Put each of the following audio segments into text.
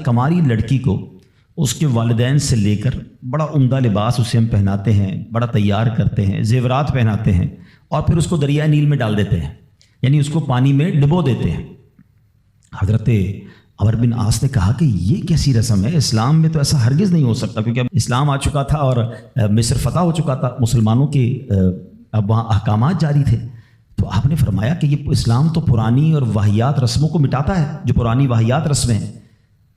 کماری لڑکی کو اس کے والدین سے لے کر بڑا عمدہ لباس اسے ہم پہناتے ہیں، بڑا تیار کرتے ہیں، زیورات پہناتے ہیں، اور پھر اس کو دریائے نیل میں ڈال دیتے ہیں، یعنی اس کو پانی میں ڈبو دیتے ہیں۔ حضرت عمر بن عاص نے کہا کہ یہ کیسی رسم ہے، اسلام میں تو ایسا ہرگز نہیں ہو سکتا، کیونکہ اب اسلام آ چکا تھا اور مصر فتح ہو چکا تھا، مسلمانوں کے اب وہاں احکامات جاری تھے۔ تو آپ نے فرمایا کہ یہ اسلام تو پرانی اور واہیات رسموں کو مٹاتا ہے، جو پرانی واہیات رسمیں ہیں۔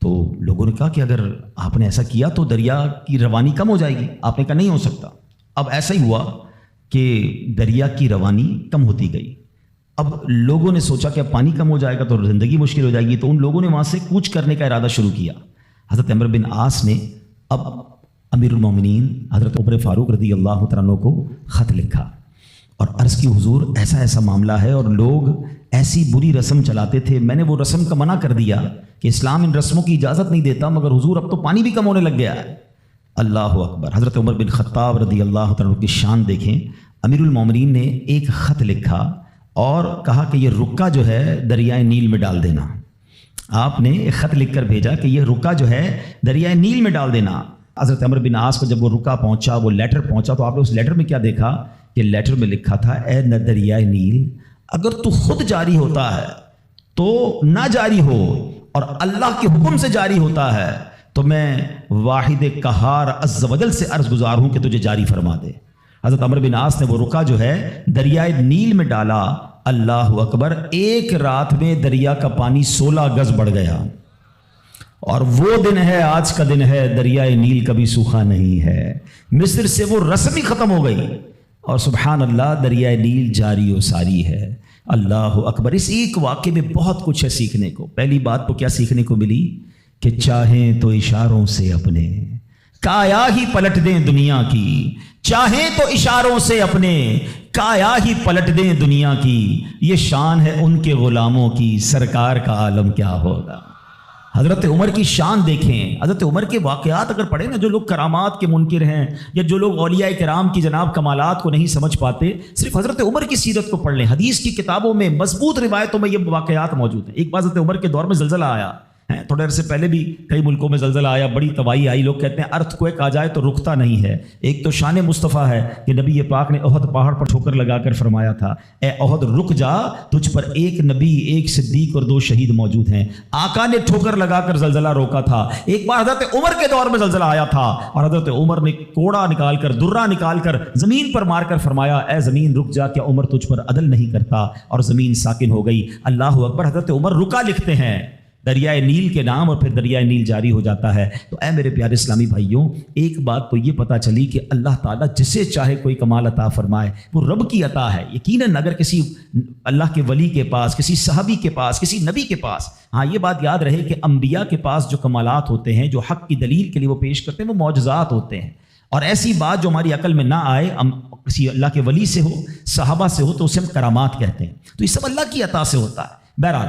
تو لوگوں نے کہا کہ اگر آپ نے ایسا کیا تو دریا کی روانی کم ہو جائے گی۔ آپ نے کہا نہیں ہو سکتا۔ اب ایسا ہی ہوا کہ دریا کی روانی کم ہوتی گئی۔ اب لوگوں نے سوچا کہ اب پانی کم ہو جائے گا تو زندگی مشکل ہو جائے گی، تو ان لوگوں نے وہاں سے کوچ کرنے کا ارادہ شروع کیا۔ حضرت عمر بن عاص نے اب امیر المومنین حضرت عمر فاروق رضی اللہ تعالیٰ عنہ کو خط لکھا اور عرض کی حضور ایسا ایسا معاملہ ہے اور لوگ ایسی بری رسم چلاتے تھے، میں نے وہ رسم کا منع کر دیا کہ اسلام ان رسموں کی اجازت نہیں دیتا، مگر حضور اب تو پانی بھی کم ہونے لگ گیا ہے۔ اللہ اکبر۔ حضرت عمر بن خطاب رضی اللہ تعالیٰ عنہ کی شان دیکھیں۔ امیر المومنین نے ایک خط لکھا اور کہا کہ یہ رکا جو ہے دریائے نیل میں ڈال دینا۔ آپ نے ایک خط لکھ کر بھیجا کہ یہ رکا جو ہے دریائے نیل میں ڈال دینا۔ حضرت عمر بن عاص کو جب وہ رکا پہنچا، وہ لیٹر پہنچا، تو آپ نے اس لیٹر میں کیا دیکھا کہ لیٹر میں لکھا تھا، اے دریائے نیل اگر تو خود جاری ہوتا ہے تو نہ جاری ہو، اور اللہ کے حکم سے جاری ہوتا ہے تو میں واحد قہار عز و جل سے عرض گزار ہوں کہ تجھے جاری فرما دے۔ حضرت عمر بن عاص نے وہ رکا جو ہے دریائے نیل میں ڈالا۔ اللہ اکبر۔ ایک رات میں دریا کا پانی 16 گز بڑھ گیا، اور وہ دن ہے، آج کا دن ہے، دریائے نیل کبھی سوکھا نہیں ہے۔ مصر سے وہ رسم ہی ختم ہو گئی، اور سبحان اللہ دریائے نیل جاری و ساری ہے۔ اللہ اکبر۔ اس ایک واقعے میں بہت کچھ ہے سیکھنے کو۔ پہلی بات تو کیا سیکھنے کو ملی کہ چاہیں تو اشاروں سے اپنے کایا ہی پلٹ دیں دنیا کی، چاہیں تو اشاروں سے اپنے کایا ہی پلٹ دیں دنیا کی، یہ شان ہے ان کے غلاموں کی، سرکار کا عالم کیا ہوگا۔ حضرت عمر کی شان دیکھیں۔ حضرت عمر کے واقعات اگر پڑھیں نا، جو لوگ کرامات کے منکر ہیں یا جو لوگ اولیاء کرام کی جناب کمالات کو نہیں سمجھ پاتے، صرف حضرت عمر کی سیرت کو پڑھ لیں۔ حدیث کی کتابوں میں مضبوط روایتوں میں یہ واقعات موجود ہیں۔ ایک بار حضرت عمر کے دور میں زلزلہ آیا، تھوڑے عرصے پہلے بھی کئی ملکوں میں زلزلہ آیا، بڑی تباہی آئی۔ لوگ کہتے ہیں ارتھ کوئک آ جائے تو رکتا نہیں ہے۔ ایک تو شان مصطفیٰ ہے کہ نبی پاک نے احد پہاڑ پر ٹھوکر لگا کر فرمایا تھا، اے احد رک جا، تجھ پر ایک نبی، ایک صدیق اور 2 شہید موجود ہیں۔ آقا نے ٹھوکر لگا کر زلزلہ روکا تھا۔ ایک بار حضرت عمر کے دور میں زلزلہ آیا تھا، اور حضرت عمر نے کوڑا نکال کر، درہ نکال کر زمین پر مار کر فرمایا، اے زمین رک جا، کیا عمر تجھ پر عدل نہیں کرتا، اور زمین ساکن ہو گئی۔ اللہ اکبر۔ حضرت عمر رکا لکھتے ہیں دریائے نیل کے نام، اور پھر دریائے نیل جاری ہو جاتا ہے۔ تو اے میرے پیارے اسلامی بھائیوں، ایک بات تو یہ پتہ چلی کہ اللہ تعالیٰ جسے چاہے کوئی کمال عطا فرمائے، وہ رب کی عطا ہے۔ یقیناً اگر کسی اللہ کے ولی کے پاس، کسی صحابی کے پاس، کسی نبی کے پاس، ہاں یہ بات یاد رہے کہ انبیاء کے پاس جو کمالات ہوتے ہیں، جو حق کی دلیل کے لیے وہ پیش کرتے ہیں، وہ معجزات ہوتے ہیں۔ اور ایسی بات جو ہماری عقل میں نہ آئے، کسی اللہ کے ولی سے ہو، صحابہ سے ہو، تو اسے ہم کرامات کہتے ہیں۔ تو یہ سب اللہ کی عطا سے ہوتا ہے۔ بہرحال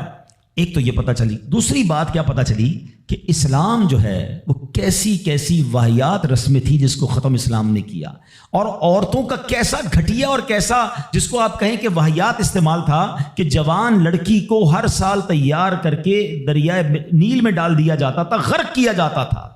ایک تو یہ پتہ چلی۔ دوسری بات کیا پتہ چلی کہ اسلام جو ہے وہ کیسی کیسی واہیات رسمیں تھی جس کو ختم اسلام نے کیا، اور عورتوں کا کیسا گھٹیا اور کیسا جس کو آپ کہیں کہ واہیات استعمال تھا کہ جوان لڑکی کو ہر سال تیار کر کے دریائے نیل میں ڈال دیا جاتا تھا، غرق کیا جاتا تھا۔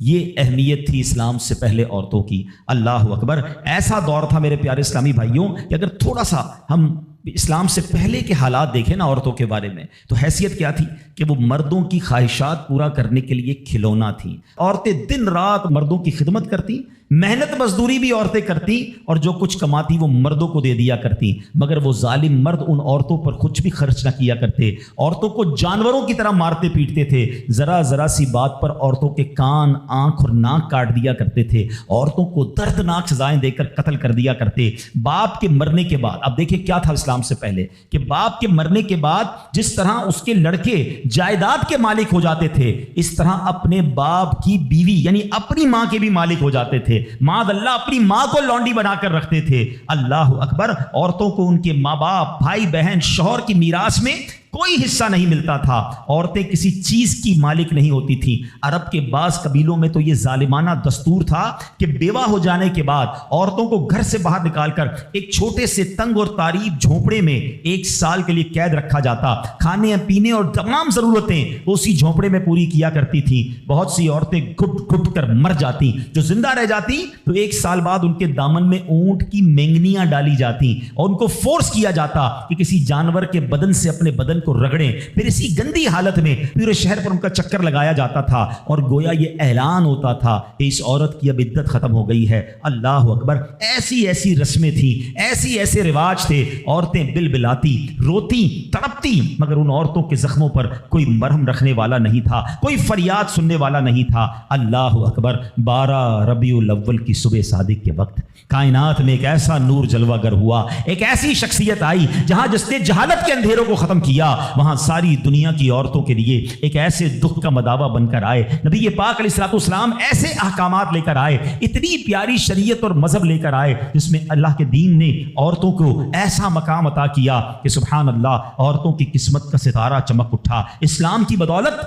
یہ اہمیت تھی اسلام سے پہلے عورتوں کی۔ اللہ اکبر۔ ایسا دور تھا میرے پیارے اسلامی بھائیوں کہ اگر تھوڑا سا ہم اسلام سے پہلے کے حالات دیکھیں نا عورتوں کے بارے میں، تو حیثیت کیا تھی کہ وہ مردوں کی خواہشات پورا کرنے کے لیے کھلونا تھیں۔ عورتیں دن رات مردوں کی خدمت کرتی، محنت مزدوری بھی عورتیں کرتی، اور جو کچھ کماتی وہ مردوں کو دے دیا کرتی، مگر وہ ظالم مرد ان عورتوں پر کچھ بھی خرچ نہ کیا کرتے، عورتوں کو جانوروں کی طرح مارتے پیٹتے تھے۔ ذرا ذرا سی بات پر عورتوں کے کان، آنکھ اور ناک کاٹ دیا کرتے تھے، عورتوں کو دردناک سزائیں دے کر قتل کر دیا کرتے۔ باپ کے مرنے کے بعد، اب دیکھیں کیا تھا اسلام سے پہلے کہ باپ کے مرنے کے بعد جس طرح اس کے لڑکے جائیداد کے مالک ہو جاتے تھے، اس طرح اپنے باپ کی بیوی یعنی اپنی ماں کے بھی مالک ہو جاتے تھے۔ معاذ اللہ اپنی ماں کو لونڈی بنا کر رکھتے تھے۔ اللہ اکبر۔ عورتوں کو ان کے ماں باپ، بھائی بہن، شوہر کی میراث میں کوئی حصہ نہیں ملتا تھا، عورتیں کسی چیز کی مالک نہیں ہوتی تھیں۔ عرب کے بعض قبیلوں میں تو یہ ظالمانہ دستور تھا کہ بیوہ ہو جانے کے بعد عورتوں کو گھر سے باہر نکال کر ایک چھوٹے سے تنگ اور تاریک جھونپڑے میں 1 سال کے لیے قید رکھا جاتا۔ کھانے پینے اور تمام ضرورتیں اسی جھونپڑے میں پوری کیا کرتی تھیں۔ بہت سی عورتیں گھٹ گھٹ کر مر جاتی، جو زندہ رہ جاتی تو 1 سال بعد ان کے دامن میں اونٹ کی مینگنیاں ڈالی جاتی اور ان کو فورس کیا جاتا کہ کسی جانور کے بدن سے اپنے بدن کو رگڑیں، پھر اسی گندی حالت میں پورے شہر پر ان کا چکر لگایا جاتا تھا اور گویا یہ اعلان ہوتا تھا کہ اس عورت کی اب عدت ختم ہو گئی ہے۔ اللہ اکبر! ایسی رسمیں تھیں، ایسے رواج تھے۔ عورتیں بلبلاتی، روتی، تڑپتی، مگر ان عورتوں کے زخموں پر کوئی مرہم رکھنے والا نہیں تھا، کوئی فریاد سننے والا نہیں تھا۔ اللہ اکبر! 12 ربیع الاول کی صبح صادق کے وقت کائنات میں ایک ایسا نور جلوہ گر ہوا، ایک ایسی شخصیت آئی جہاں جس نے جہالت کے اندھیروں کو ختم کیا، وہاں ساری دنیا کی عورتوں کے لیے ایک ایسے دکھ کا مداوا بن کر آئے۔ نبی پاک علیہ الصلوۃ والسلام ایسے احکامات لے کر آئے، اتنی پیاری شریعت اور مذہب لے کر آئے جس میں اللہ کے دین نے عورتوں کو ایسا مقام عطا کیا کہ سبحان اللہ، عورتوں کی قسمت کا ستارہ چمک اٹھا۔ اسلام کی بدولت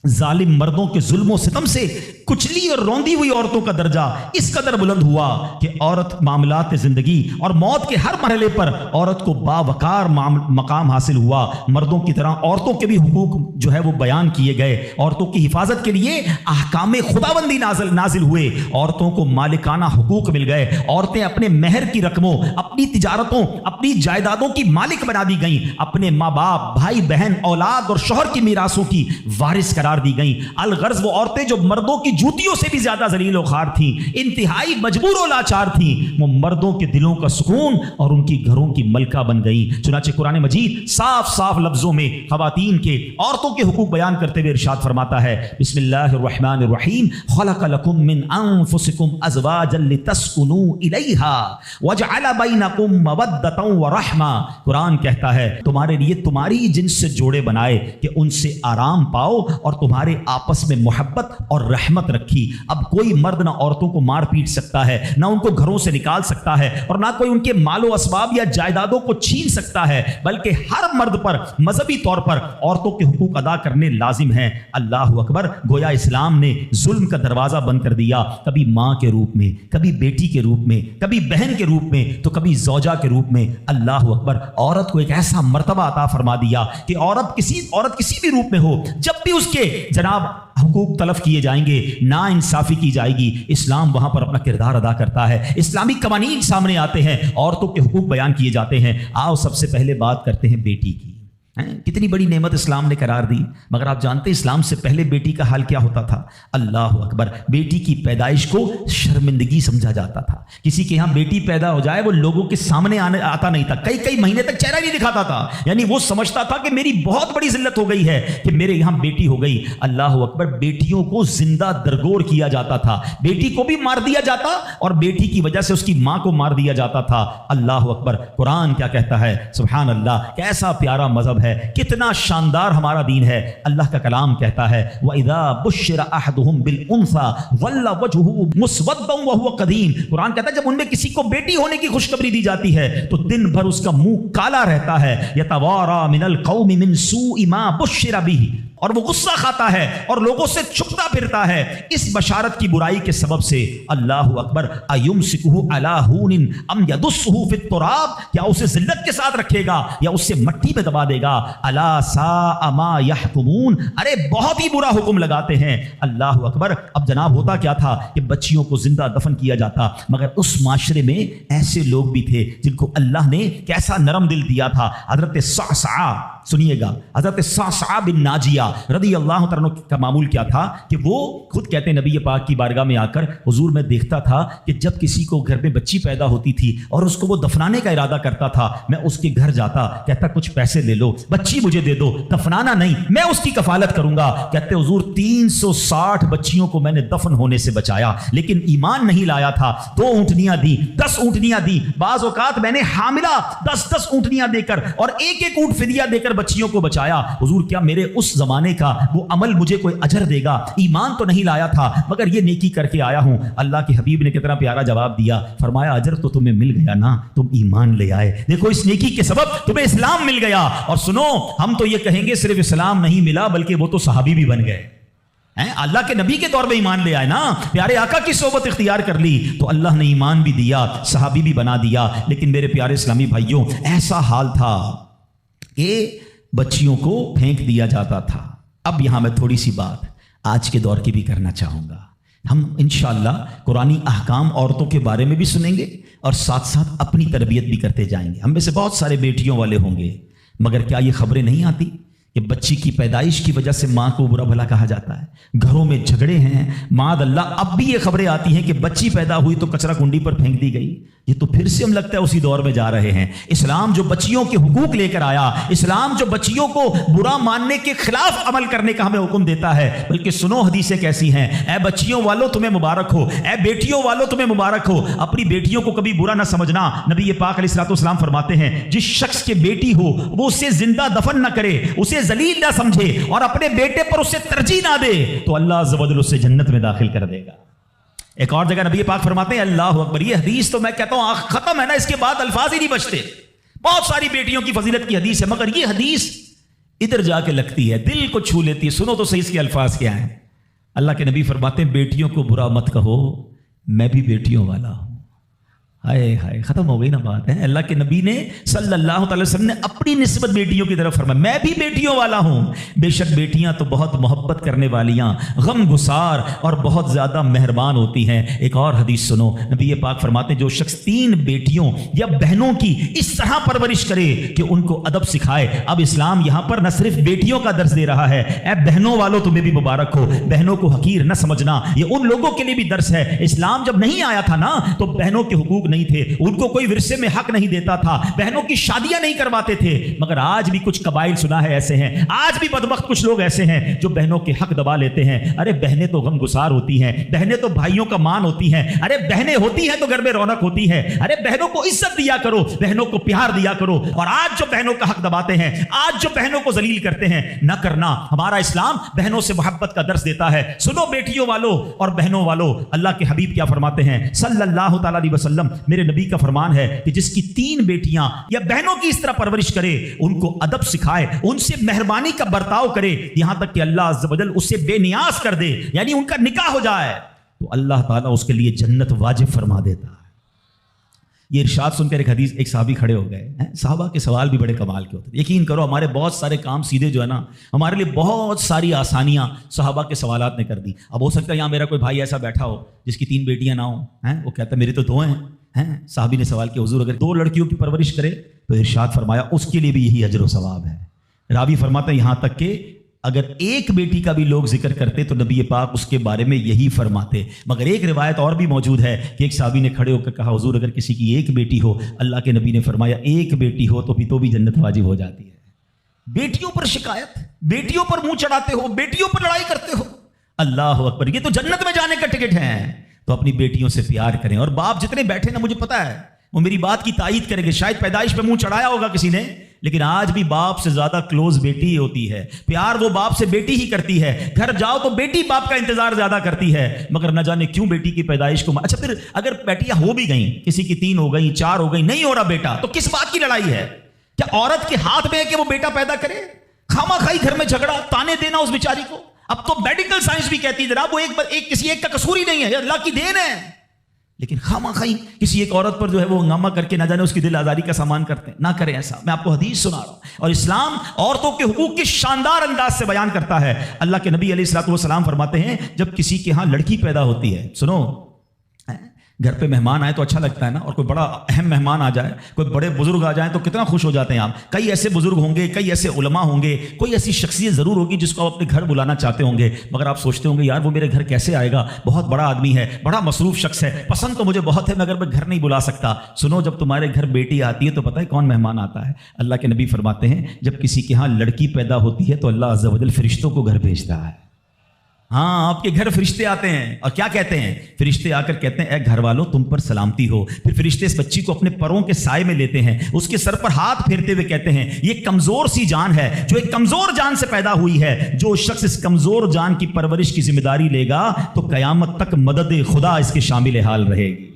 ظالم مردوں کے ظلم و ستم سے کچلی اور روندی ہوئی عورتوں کا درجہ اس قدر بلند ہوا کہ عورت معاملات زندگی اور موت کے ہر مرحلے پر عورت کو باوقار مقام حاصل ہوا۔ مردوں کی طرح عورتوں کے بھی حقوق جو ہے وہ بیان کیے گئے، عورتوں کی حفاظت کے لیے احکام خداوندی نازل ہوئے، عورتوں کو مالکانہ حقوق مل گئے، عورتیں اپنے مہر کی رقموں، اپنی تجارتوں، اپنی جائیدادوں کی مالک بنا دی گئیں، اپنے ماں باپ، بھائی بہن، اولاد اور شوہر کی میراثوں کی وارث قرار دی گئیں۔ الغرض وہ عورتیں جو مردوں کی جوتیوں سے بھی زیادہ ذلیل و خوار تھیں، انتہائی مجبور و لاچار تھیں، وہ مردوں کے دلوں کا سکون اور ان کی گھروں کی ملکہ بن گئیں۔ چنانچہ قرآن مجید صاف لفظوں میں خواتین کے، عورتوں کے حقوق بیان کرتے ہوئے ارشاد فرماتا ہے، بسم اللہ الرحمن الرحیم، خلق لکم من انفسکم ازواجا لتسکنوا الیہا وجعل بینکم مودۃ ورحمہ۔ قرآن کہتا ہے تمہارے لیے تمہاری جنس سے جوڑے بنائے کہ ان سے آرام پاؤ اور تمہارے آپس میں محبت اور رحمت رکھی۔ اب کوئی مرد نہ عورتوں کو مار پیٹ سکتا ہے، نہ ان کو گھروں سے نکال سکتا ہے، اور نہ کوئی ان کے مال و اسباب یا جائیدادوں کو چھین سکتا ہے، بلکہ ہر مرد پر مذہبی طور پر عورتوں کے حقوق ادا کرنے لازم ہیں۔ اللہ اکبر! گویا اسلام نے ظلم کا دروازہ بند کر دیا، کبھی ماں کے روپ میں، کبھی بیٹی کے روپ میں، کبھی بہن کے روپ میں، تو کبھی زوجہ کے روپ میں۔ اللہ اکبر! عورت کو ایک ایسا مرتبہ عطا فرما دیا کہ عورت کسی بھی روپ میں ہو، جب بھی اس کے جناب حقوق تلف کیے جائیں گے، نا انصافی کی جائے گی، اسلام وہاں پر اپنا کردار ادا کرتا ہے۔ اسلامی قوانین سامنے آتے ہیں، عورتوں کے حقوق بیان کیے جاتے ہیں۔ آؤ سب سے پہلے بات کرتے ہیں بیٹی کی۔ کتنی بڑی نعمت اسلام نے قرار دی، مگر آپ جانتے ہیں اسلام سے پہلے بیٹی کا حال کیا ہوتا تھا؟ اللہ اکبر! بیٹی کی پیدائش کو شرمندگی سمجھا جاتا تھا۔ کسی کے یہاں بیٹی پیدا ہو جائے وہ لوگوں کے سامنے آتا نہیں تھا، کئی مہینے تک چہرہ نہیں دکھاتا تھا، یعنی وہ سمجھتا تھا کہ میری بہت بڑی ذلت ہو گئی ہے کہ میرے یہاں بیٹی ہو گئی۔ اللہ اکبر! بیٹیوں کو زندہ درگور کیا جاتا تھا، بیٹی کو بھی مار دیا جاتا اور بیٹی کی وجہ سے اس کی ماں کو مار دیا جاتا تھا۔ اللہ اکبر! قرآن کیا کہتا ہے؟ سبحان اللہ! کیسا پیارا مذہب ہے، کتنا شاندار ہمارا دین ہے۔ اللہ کا کلام کہتا ہے وَإِذَا بُشِّرَ أَحَدُهُمْ بِالْأُنثَىٰ ظَلَّ وَجْهُهُ مُسْوَدًّا وَهُوَ قَدِيمٌ۔ قرآن کہتا ہے جب ان میں کسی کو بیٹی ہونے کی خوشخبری دی جاتی ہے تو دن بھر اس کا منہ کالا رہتا ہے، يَتَوَارَىٰ مِنَ الْقَوْمِ مِنْ سُوءِ مَا بُشِّرَ بِهِ، اور وہ غصہ کھاتا ہے اور لوگوں سے چھپتا پھرتا ہے اس بشارت کی برائی کے سبب سے۔ اللہ اکبر! اَيُمْسِكُهُ عَلَىٰ هُونٍ أَمْ يَدُسُّهُ فِي التُّرَابِ، کیا اسے ذلت کے ساتھ رکھے گا یا اسے مٹی میں دبا دے گا؟ أَلَا سَاءَ مَا يَحْكُمُونَ، ارے بہت ہی برا حکم لگاتے ہیں۔ اللہ اکبر! اب جناب ہوتا کیا تھا کہ بچیوں کو زندہ دفن کیا جاتا، مگر اس معاشرے میں ایسے لوگ بھی تھے جن کو اللہ نے کیسا نرم دل دیا تھا۔ حضرت صعصعہ، سنیے گا، حضرت صعصعہ بن ناجیہ رضی اللہ تعالیٰ عنہ کا معمول کیا تھا کہ وہ خود کہتے ہیں نبی پاک کی بارگاہ میں آ کر حضور میں دیکھتا تھا کہ جب کسی کو گھر میں بچی پیدا ہوتی تھی اور اس کو وہ دفنانے کا ارادہ کرتا تھا، میں اس کے گھر جاتا، کہتا کچھ پیسے لے لو، بچی مجھے دے دو، دفنانا نہیں، میں اس کی کفالت کروں گا۔ کہتے حضور 360 بچیوں کو میں نے دفن ہونے سے بچایا، لیکن ایمان نہیں لایا تھا۔ 2 اونٹنیاں دی، 10 اونٹنیاں دی، بعض اوقات میں نے حاملہ 10 اونٹنیاں دے کر اور ایک اونٹ فدیہ دے کر بچیوں کو بچایا۔ حضور کیا میرے اس زمانے لانے کا وہ عمل مجھے کوئی اجر دے گا؟ ایمان تو نہیں لایا تھا مگر یہ نیکی کر کے آیا ہوں۔ اللہ کے حبیب نے کتنا پیارا جواب دیا، فرمایا اجر تو تمہیں مل گیا نا، تم ایمان لے آئے، دیکھو اس نیکی کے سبب تمہیں اسلام مل گیا۔ اور سنو، ہم تو یہ کہیں گے صرف اسلام نہیں ملا بلکہ وہ تو صحابی بھی بن گئے، اللہ کے نبی کے دور میں ایمان لے آئے نا، پیارے آقا کی صحبت اختیار کر لی تو اللہ نے ایمان بھی دیا، صحابی بھی بنا دیا۔ لیکن میرے پیارے اسلامی بھائیوں، ایسا حال تھا کہ بچیوں کو پھینک دیا جاتا تھا۔ اب یہاں میں تھوڑی سی بات آج کے دور کی بھی کرنا چاہوں گا۔ ہم انشاءاللہ قرآنی احکام عورتوں کے بارے میں بھی سنیں گے اور ساتھ ساتھ اپنی تربیت بھی کرتے جائیں گے۔ ہم میں سے بہت سارے بیٹیوں والے ہوں گے، مگر کیا یہ خبریں نہیں آتی کہ بچی کی پیدائش کی وجہ سے ماں کو برا بھلا کہا جاتا ہے، گھروں میں جھگڑے ہیں، معاذ اللہ اب بھی یہ خبریں آتی ہیں کہ بچی پیدا ہوئی تو کچرا کنڈی پر پھینک دی گئی۔ یہ تو پھر سے ہم لگتا ہے اسی دور میں جا رہے ہیں۔ اسلام جو بچیوں کے حقوق لے کر آیا، اسلام جو بچیوں کو برا ماننے کے خلاف عمل کرنے کا ہمیں حکم دیتا ہے، بلکہ سنو حدیثیں کیسی ہیں۔ اے بچیوں والو تمہیں مبارک ہو، اے بیٹیوں والو تمہیں مبارک ہو، اپنی بیٹیوں کو کبھی برا نہ سمجھنا۔ نبی پاک علیہ الصلوۃ والسلام فرماتے ہیں جس شخص کے بیٹی ہو وہ اسے زندہ دفن نہ کرے، اسے ذلیل نہ سمجھے اور اپنے بیٹے پر اسے ترجیح نہ دے تو اللہ عز و جل اسے جنت میں داخل کر دے گا۔ ایک اور جگہ نبی پاک فرماتے ہیں اللہ اکبر، یہ حدیث تو میں کہتا ہوں ختم ہے نا، اس کے بعد الفاظ ہی نہیں بچتے۔ بہت ساری بیٹیوں کی فضیلت کی حدیث ہے مگر یہ حدیث ادھر جا کے لگتی ہے، دل کو چھو لیتی ہے۔ سنو تو صحیح اس کے الفاظ کیا ہیں۔ اللہ کے نبی فرماتے ہیں بیٹیوں کو برا مت کہو، میں بھی بیٹیوں والا ہوں۔ ہائے ہائے، ختم ہو گئی نا بات ہے۔ اللہ کے نبی نے صلی اللہ تعالی وسلم نے اپنی نسبت بیٹیوں کی طرف فرمایا میں بھی بیٹیوں والا ہوں۔ بے شک بیٹیاں تو بہت محبت کرنے والیاں، غم گسار اور بہت زیادہ مہربان ہوتی ہیں۔ ایک اور حدیث سنو، نبی پاک فرماتے ہیں جو شخص 3 بیٹیوں یا بہنوں کی اس طرح پرورش کرے کہ ان کو ادب سکھائے۔ اب اسلام یہاں پر نہ صرف بیٹیوں کا درس دے رہا ہے، اے بہنوں والوں تمہیں بھی مبارک ہو، بہنوں کو حقیر نہ سمجھنا، یہ ان لوگوں کے لیے بھی درس ہے۔ اسلام جب نہیں آیا تھا نا تو بہنوں کے حقوق نہیں تھے، ان کو کوئی ورثے میں حق نہیں دیتا تھا، بہنوں کی شادیاں نہیں کرواتے تھے۔ مگر آج بھی کچھ قبائل سنا ہے ایسے ہیں، آج بھی بدبخت کچھ لوگ ایسے ہیں جو بہنوں کے حق دبا لیتے ہیں۔ ارے بہنیں تو غم گسار ہوتی ہیں، بہنیں تو بھائیوں کا مان ہوتی ہیں، ارے بہنیں ہوتی ہیں تو گھر میں رونق ہوتی ہے۔ ارے بہنوں کو عزت دیا کرو، بہنوں کو پیار دیا کرو۔ اور آج جو بہنوں کا حق دباتے ہیں، آج جو بہنوں کو ذلیل کرتے ہیں، نہ کرنا۔ ہمارا اسلام بہنوں سے محبت کا درس دیتا ہے۔ سنو بیٹیوں والو اور بہنوں والو، اللہ کے حبیب کیا فرماتے ہیں صلی اللہ تعالی علیہ وسلم، میرے نبی کا فرمان ہے کہ جس کی 3 بیٹیاں یا بہنوں کی اس طرح پرورش کرے، ان کو ادب سکھائے، ان سے مہربانی کا برتاؤ کرے، یہاں تک کہ اللہ عز و جل اسے بے نیاز کر دے، یعنی ان کا نکاح ہو جائے، تو اللہ تعالیٰ اس کے لیے جنت واجب فرما دیتا ہے۔ یہ ارشاد سن کر ایک صحابی کھڑے ہو گئے۔ صحابہ کے سوال بھی بڑے کمال کے ہوتے ہیں۔ یقین کرو ہمارے بہت سارے کام سیدھے جو ہے نا، ہمارے لیے بہت ساری آسانیاں صحابہ کے سوالات نے کر دی۔ اب ہو سکتا ہے یہاں میرا کوئی بھائی ایسا بیٹھا ہو جس کی 3 بیٹیاں نہ ہوں، وہ کہتا ہے میری تو 2 ہیں۔ صحابی نے سوال کیا حضور اگر 2 لڑکیوں کی پرورش کرے تو ارشاد فرمایا اس کے لیے بھی یہی اجر و ثواب ہے۔ راوی فرماتا ہے یہاں تک کہ اگر ایک بیٹی کا بھی لوگ ذکر کرتے تو نبی پاک اس کے بارے میں یہی فرماتے۔ مگر ایک روایت اور بھی موجود ہے کہ ایک صحابی نے کھڑے ہو کر کہا حضور اگر کسی کی 1 بیٹی ہو، اللہ کے نبی نے فرمایا 1 بیٹی ہو تو بھی جنت واجب ہو جاتی ہے۔ بیٹیوں پر شکایت، بیٹیوں پر منہ چڑھاتے ہو، بیٹیوں پر لڑائی کرتے ہو، اللہ اکبر، یہ تو جنت میں جانے کا ٹکٹ ہے۔ تو اپنی بیٹیوں سے پیار کریں۔ اور باپ جتنے بیٹھے نا، مجھے پتا ہے وہ میری بات کی تائید کریں گے، شاید پیدائش پہ منہ چڑھایا ہوگا کسی نے، لیکن آج بھی باپ سے زیادہ کلوز بیٹی ہی ہوتی ہے، پیار وہ باپ سے بیٹی ہی کرتی ہے۔ گھر جاؤ تو بیٹی باپ کا انتظار زیادہ کرتی ہے، مگر نہ جانے کیوں بیٹی کی پیدائش کو اچھا پھر اگر بیٹیاں ہو بھی گئیں، کسی کی 3 ہو گئیں، 4 ہو گئیں، نہیں ہو رہا بیٹا، تو کس بات کی لڑائی ہے؟ کیا عورت کے ہاتھ میں ہے کہ وہ بیٹا پیدا کرے؟ خامہ خائی گھر میں جھگڑا، تانے دینا اس بیچاری کو۔ اب تو میڈیکل سائنس بھی کہتی ہے جناب وہ کسی ایک کا قصور ہی نہیں ہے، اللہ کی دین ہے، لیکن خامہ خائی کسی ایک عورت پر جو ہے وہ ہنگامہ کر کے نہ جانے اس کی دل آزاری کا سامان کرتے ہیں۔ نہ کریں ایسا، میں آپ کو حدیث سنا رہا ہوں، اور اسلام عورتوں کے حقوق کی شاندار انداز سے بیان کرتا ہے۔ اللہ کے نبی علیہ الصلوۃ والسلام فرماتے ہیں جب کسی کے ہاں لڑکی پیدا ہوتی ہے، سنو گھر پہ مہمان آئے تو اچھا لگتا ہے نا، اور کوئی بڑا اہم مہمان آ جائے، کوئی بڑے بزرگ آ جائیں تو کتنا خوش ہو جاتے ہیں آپ۔ کئی ایسے بزرگ ہوں گے، کئی ایسے علماء ہوں گے، کوئی ایسی شخصیت ضرور ہوگی جس کو آپ اپنے گھر بلانا چاہتے ہوں گے، مگر آپ سوچتے ہوں گے یار وہ میرے گھر کیسے آئے گا، بہت بڑا آدمی ہے، بڑا مصروف شخص ہے، پسند تو مجھے بہت ہے مگر میں گھر نہیں بلا سکتا۔ سنو جب تمہارے گھر بیٹی آتی ہے تو پتہ ہے کون مہمان آتا ہے؟ اللہ کے نبی فرماتے ہیں جب کسی کے ہاں لڑکی پیدا ہوتی ہے تو اللہ عز و جل فرشتوں کو گھر بھیجتا ہے۔ ہاں آپ کے گھر فرشتے آتے ہیں اور کیا کہتے ہیں؟ فرشتے آ کر کہتے ہیں اے گھر والوں تم پر سلامتی ہو. پھر فرشتے اس بچی کو اپنے پروں کے سائے میں لیتے ہیں, اس کے سر پر ہاتھ پھیرتے ہوئے کہتے ہیں یہ کمزور سی جان ہے جو ایک کمزور جان سے پیدا ہوئی ہے, جو شخص اس کمزور جان کی پرورش کی ذمہ داری لے گا تو قیامت تک مدد خدا اس کے شامل حال رہے گی.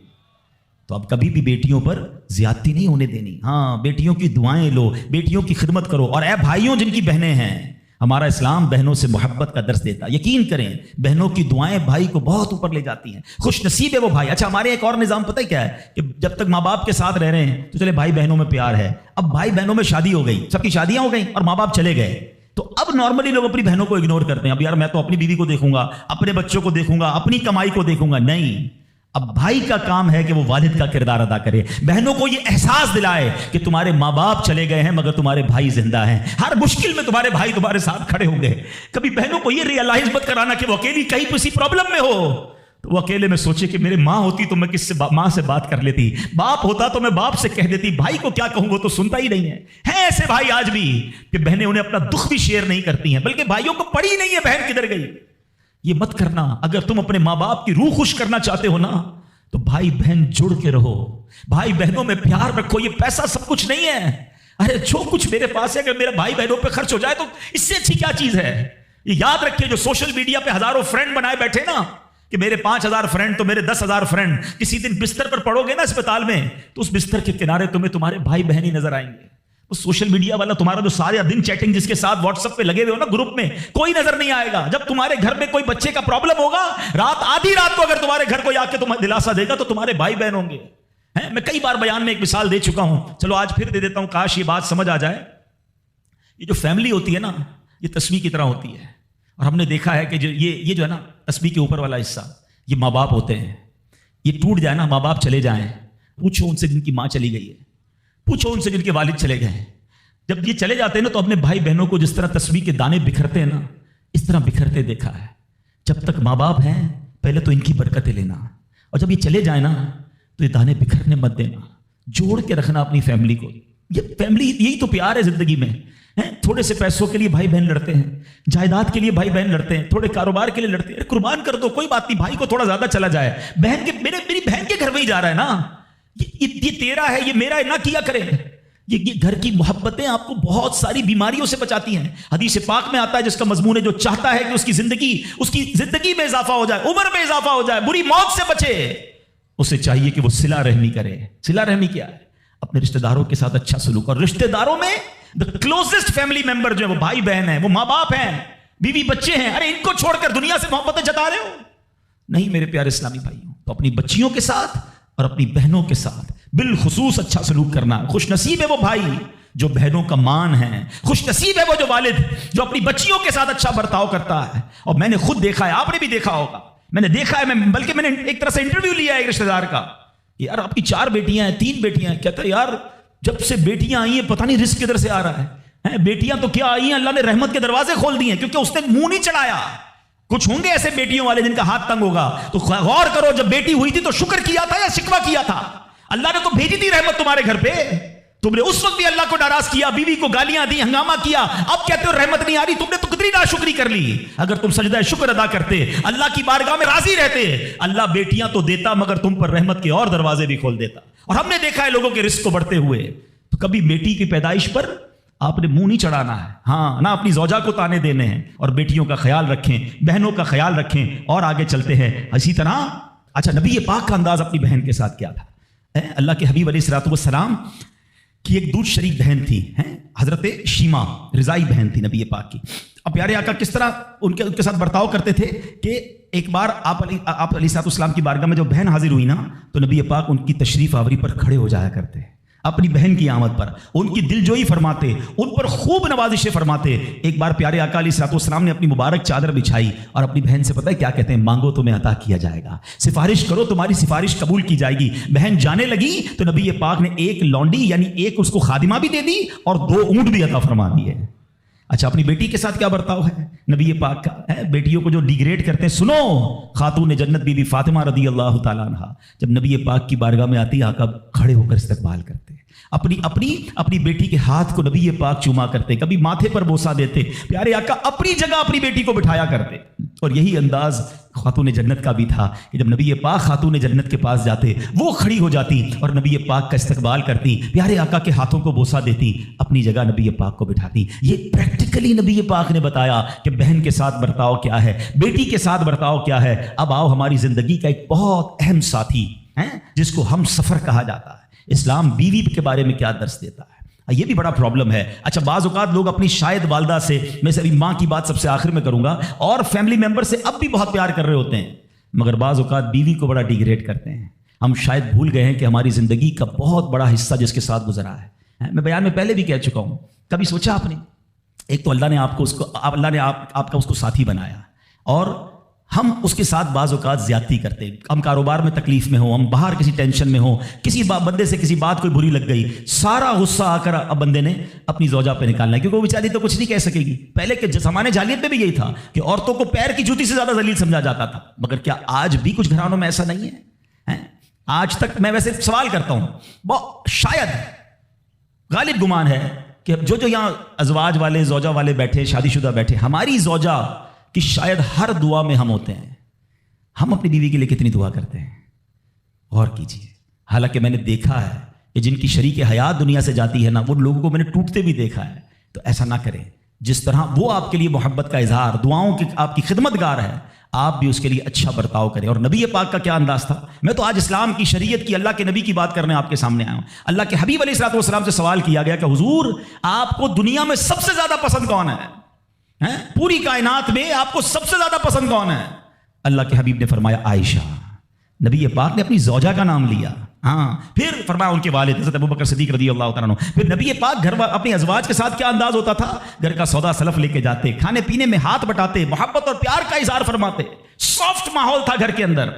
تو اب کبھی بھی بیٹیوں پر زیادتی نہیں ہونے دینی. ہاں بیٹیوں کی دعائیں لو, بیٹیوں کی خدمت کرو. اور اے بھائیوں جن کی بہنیں ہیں, ہمارا اسلام بہنوں سے محبت کا درس دیتا ہے. یقین کریں بہنوں کی دعائیں بھائی کو بہت اوپر لے جاتی ہیں. خوش نصیب ہے وہ بھائی. اچھا ہمارے ایک اور نظام پتہ ہے کیا ہے کہ جب تک ماں باپ کے ساتھ رہ رہے ہیں تو چلے بھائی بہنوں میں پیار ہے. اب بھائی بہنوں میں شادی ہو گئی, سب کی شادیاں ہو گئیں اور ماں باپ چلے گئے, تو اب نارملی لوگ اپنی بہنوں کو اگنور کرتے ہیں. اب یار میں تو اپنی بیوی کو دیکھوں گا, اپنے بچوں کو دیکھوں گا, اپنی کمائی کو دیکھوں گا. نہیں, اب بھائی کا کام ہے کہ وہ والد کا کردار ادا کرے, بہنوں کو یہ احساس دلائے کہ تمہارے ماں باپ چلے گئے ہیں مگر تمہارے بھائی زندہ ہیں, ہر مشکل میں تمہارے بھائی تمہارے ساتھ کھڑے ہوں گے. کبھی بہنوں کو یہ ریئلائز مت کرانا کہ وہ اکیلی کہیں کسی پرابلم میں ہو تو وہ اکیلے میں سوچے کہ میرے ماں ہوتی تو میں کس سے ماں سے بات کر لیتی, باپ ہوتا تو میں باپ سے کہہ دیتی, بھائی کو کیا کہوں وہ تو سنتا ہی نہیں ہے. ہیں ایسے بھائی آج بھی کہ بہنیں انہیں اپنا دکھ بھی شیئر نہیں کرتی ہیں, بلکہ بھائیوں کو پڑی نہیں ہے بہن کدھر گئی. یہ مت کرنا. اگر تم اپنے ماں باپ کی روح خوش کرنا چاہتے ہو نا تو بھائی بہن جڑ کے رہو, بھائی بہنوں میں پیار رکھو. یہ پیسہ سب کچھ نہیں ہے. ارے جو کچھ میرے پاس ہے اگر میرے بھائی بہنوں پہ خرچ ہو جائے تو اس سے اچھی کیا چیز ہے. یہ یاد رکھیں جو سوشل میڈیا پہ ہزاروں فرینڈ بنائے بیٹھے نا کہ میرے 5000 فرینڈ تو میرے 10,000 فرینڈ, کسی دن بستر پر پڑو گے نا اسپتال میں تو اس بستر کے کنارے تمہیں تمہارے بھائی بہن ہی نظر آئیں گے. وہ سوشل میڈیا والا تمہارا جو سارے دن چیٹنگ جس کے ساتھ واٹس ایپ پہ لگے ہوئے ہو نا گروپ میں, کوئی نظر نہیں آئے گا. جب تمہارے گھر میں کوئی بچے کا پرابلم ہوگا رات آدھی رات کو اگر تمہارے گھر کوئی آ کے تمہیں دلاسا دے گا تو تمہارے بھائی بہن ہوں گے. میں کئی بار بیان میں ایک مثال دے چکا ہوں, چلو آج پھر دے دیتا ہوں, کاش یہ بات سمجھ آ جائے. یہ جو فیملی ہوتی ہے نا یہ تسبیح کی طرح ہوتی ہے, اور ہم نے دیکھا ہے کہ جو یہ جو ہے نا تسبیح کے اوپر والا حصہ یہ ماں باپ ہوتے ہیں. یہ ٹوٹ جائے نا, ماں باپ چلے جائیں, پوچھو ان سے جن کی ماں چلی گئی ہے, پوچھو ان سے جن کے والد چلے گئے ہیں. جب یہ چلے جاتے ہیں نا تو اپنے بھائی بہنوں کو جس طرح تسبیح کے دانے بکھرتے ہیں نا اس طرح بکھرتے دیکھا ہے. جب تک ماں باپ ہیں پہلے تو ان کی برکتیں لینا, اور جب یہ چلے جائیں نا تو یہ دانے بکھرنے مت دینا, جوڑ کے رکھنا اپنی فیملی کو. یہ فیملی یہی تو پیار ہے زندگی میں. تھوڑے سے پیسوں کے لیے بھائی بہن لڑتے ہیں, جائیداد کے لیے بھائی بہن لڑتے ہیں, تھوڑے کاروبار کے لیے لڑتے ہیں. قربان کر دو, کوئی بات نہیں, بھائی کو تھوڑا زیادہ چلا جائے, بہن کے میری بہن کے گھر میں ہی جا رہا ہے نا, یہ تیرا ہے یہ میرا ہے نہ کیا کرے. یہ گھر کی محبتیں آپ کو بہت ساری بیماریوں سے بچاتی ہیں. حدیث پاک میں آتا ہے جس کا مضمون ہے جو چاہتا ہے کہ اس کی زندگی میں اضافہ ہو جائے, عمر میں اضافہ ہو جائے, بری موت سے بچے, اسے چاہیے کہ وہ صلہ رحمی کرے. صلہ رحمی کیا ہے؟ اپنے رشتہ داروں کے ساتھ اچھا سلوک. اور رشتہ داروں میں کلوزسٹ فیملی ممبر جو ہے وہ بھائی بہن ہیں, وہ ماں باپ ہیں, بیوی بچے ہیں. ارے ان کو چھوڑ کر دنیا سے محبتیں جتا رہے ہو؟ نہیں میرے پیارے اسلامی بھائیوں, تو اپنی بچیوں کے ساتھ اور اپنی بہنوں کے ساتھ بالخصوص اچھا سلوک کرنا. خوش نصیب ہے وہ بھائی جو بہنوں کا مان ہے, خوش نصیب ہے وہ جو والد جو اپنی بچیوں کے ساتھ اچھا برتاؤ کرتا ہے. اور میں نے خود دیکھا ہے, آپ نے بھی دیکھا ہوگا, میں نے دیکھا ہے, بلکہ میں نے ایک طرح سے انٹرویو لیا ہے ایک رشتہ دار کا, یار آپ کی 4 بیٹیاں ہیں 3 بیٹیاں ہیں. کہتا ہے یار جب سے بیٹیاں آئی ہیں پتہ نہیں رزق کدھر سے آ رہا ہے. بیٹیاں تو کیا آئی ہیں, اللہ نے رحمت کے دروازے کھول دیے ہیں, کیونکہ اس نے منہ نہیں چڑھایا. کچھ ہوں گے ایسے بیٹیوں والے جن کا ہاتھ تنگ ہوگا, تو غور کرو جب بیٹی ہوئی تھی تو شکر کیا تھا یا شکوہ کیا تھا؟ اللہ نے تو بھیجی تھی رحمت تمہارے گھر پہ, تم نے اس وقت بھی اللہ کو ناراض کیا, بیوی کو گالیاں دی, ہنگامہ کیا, اب کہتے ہو رحمت نہیں آ رہی. تم نے تو کتنی ناشکری کر لی. اگر تم سجدہ شکر ادا کرتے, اللہ کی بارگاہ میں راضی رہتے, اللہ بیٹیاں تو دیتا مگر تم پر رحمت کے اور دروازے بھی کھول دیتا. اور ہم نے دیکھا ہے لوگوں کے رزق کو بڑھتے ہوئے. تو کبھی بیٹی کی پیدائش پر آپ نے منہ نہیں چڑھانا ہے, ہاں نہ اپنی زوجہ کو تانے دینے ہیں. اور بیٹیوں کا خیال رکھیں, بہنوں کا خیال رکھیں. اور آگے چلتے ہیں اسی طرح. اچھا نبی پاک کا انداز اپنی بہن کے ساتھ کیا تھا؟ اللہ کے حبیب علیہ الصلوۃ والسلام کی ایک دودھ شریک بہن تھی, حضرت شیما, رضائی بہن تھی نبی پاک کی. اب پیارے آقا کس طرح ان کے ساتھ برتاؤ کرتے تھے کہ ایک بار آپ علیہ الصلوۃ والسلام کی بارگاہ میں جو بہن حاضر ہوئی نا تو نبی پاک ان کی تشریف آوری پر کھڑے ہو جایا کرتے, اپنی بہن کی آمد پر ان کی دلجوئی فرماتے, ان پر خوب نوازشیں فرماتے. ایک بار پیارے آقا علیہ الصلوۃ والسلام نے اپنی مبارک چادر بچھائی اور اپنی بہن سے پتہ ہے کیا کہتے ہیں؟ مانگو تمہیں عطا کیا جائے گا, سفارش کرو تمہاری سفارش قبول کی جائے گی. بہن جانے لگی تو نبی پاک نے ایک لونڈی یعنی ایک اس کو خادمہ بھی دے دی اور 2 اونٹ بھی عطا فرما دیے. اچھا اپنی بیٹی کے ساتھ کیا برتاؤ ہے نبی پاک کا ہے؟ بیٹیوں کو جو ڈیگریڈ کرتے ہیں. سنو خاتون جنت بی بی فاطمہ رضی اللہ تعالیٰ عنہ جب نبی پاک کی بارگاہ میں آتی آقا کھڑے ہو کر استقبال کرتے ہیں, اپنی بیٹی کے ہاتھ کو نبی پاک چوما کرتے, کبھی ماتھے پر بوسہ دیتے. پیارے آقا اپنی جگہ اپنی بیٹی کو بٹھایا کرتے. اور یہی انداز خاتون جنت کا بھی تھا کہ جب نبی پاک خاتون جنت کے پاس جاتے وہ کھڑی ہو جاتی اور نبی پاک کا استقبال کرتی, پیارے آقا کے ہاتھوں کو بوسہ دیتی, اپنی جگہ نبی پاک کو بٹھاتی. یہ پریکٹیکلی نبی پاک نے بتایا کہ بہن کے ساتھ برتاؤ کیا ہے, بیٹی کے ساتھ برتاؤ کیا ہے. اب آؤ ہماری زندگی کا ایک بہت اہم ساتھی ہے جس کو ہم سفر کہا جاتا ہے. اسلام بیوی کے بارے میں کیا درس دیتا ہے, یہ بھی بڑا پرابلم ہے. اچھا بعض اوقات لوگ اپنی شاید والدہ سے, میں سے ابھی ماں کی بات سب سے آخر میں کروں گا, اور فیملی ممبر سے اب بھی بہت پیار کر رہے ہوتے ہیں, مگر بعض اوقات بیوی کو بڑا ڈیگریڈ کرتے ہیں. ہم شاید بھول گئے ہیں کہ ہماری زندگی کا بہت بڑا حصہ جس کے ساتھ گزرا ہے. میں بیان میں پہلے بھی کہہ چکا ہوں, کبھی سوچا آپ نے, ایک تو اللہ نے آپ کا اس کو ساتھی بنایا, اور ہم اس کے ساتھ بعض اوقات زیادتی کرتے. ہم کاروبار میں تکلیف میں ہوں, ہم باہر کسی ٹینشن میں ہوں, کسی بندے سے کسی بات کوئی بری لگ گئی, سارا غصہ آ کر اب بندے نے اپنی زوجہ پہ نکالنا ہے, کیونکہ وہ بیچاری تو کچھ نہیں کہہ سکے گی. پہلے کے زمانے جاہلیت میں بھی یہی تھا کہ عورتوں کو پیر کی جوتی سے زیادہ ذلیل سمجھا جاتا تھا. مگر کیا آج بھی کچھ گھرانوں میں ایسا نہیں ہے؟ آج تک میں ویسے سوال کرتا ہوں, شاید غالب گمان ہے کہ جو یہاں ازواج والے زوجہ والے بیٹھے, شادی شدہ بیٹھے, ہماری زوجہ کہ شاید ہر دعا میں ہم ہوتے ہیں. ہم اپنی بیوی کے لیے کتنی دعا کرتے ہیں, غور کیجئے. حالانکہ میں نے دیکھا ہے کہ جن کی شریک حیات دنیا سے جاتی ہے نا, وہ لوگوں کو میں نے ٹوٹتے بھی دیکھا ہے. تو ایسا نہ کریں. جس طرح وہ آپ کے لیے محبت کا اظہار, دعاؤں کی آپ کی خدمت گار ہے, آپ بھی اس کے لیے اچھا برتاؤ کریں. اور نبی پاک کا کیا انداز تھا. میں تو آج اسلام کی شریعت کی, اللہ کے نبی کی بات کرنے آپ کے سامنے آیا ہوں. اللہ کے حبیب علیہ الصلوۃ والسلام سے سوال کیا گیا کہ حضور آپ کو دنیا میں سب سے زیادہ پسند کون ہے, پوری کائنات میں آپ کو سب سے زیادہ پسند کون ہے؟ اللہ کے حبیب نے فرمایا عائشہ. نبی پاک نے اپنی زوجہ کا نام لیا. پھر فرمایا ان کے والد حضرت ابوبکر صدیق رضی اللہ تعالیٰ عنہ. پھر نبی پاک گھر اپنے ازواج کے ساتھ کیا انداز ہوتا تھا, گھر کا سودا سلف لے کے جاتے, کھانے پینے میں ہاتھ بٹاتے, محبت اور پیار کا اظہار فرماتے. سافٹ ماحول تھا گھر کے اندر.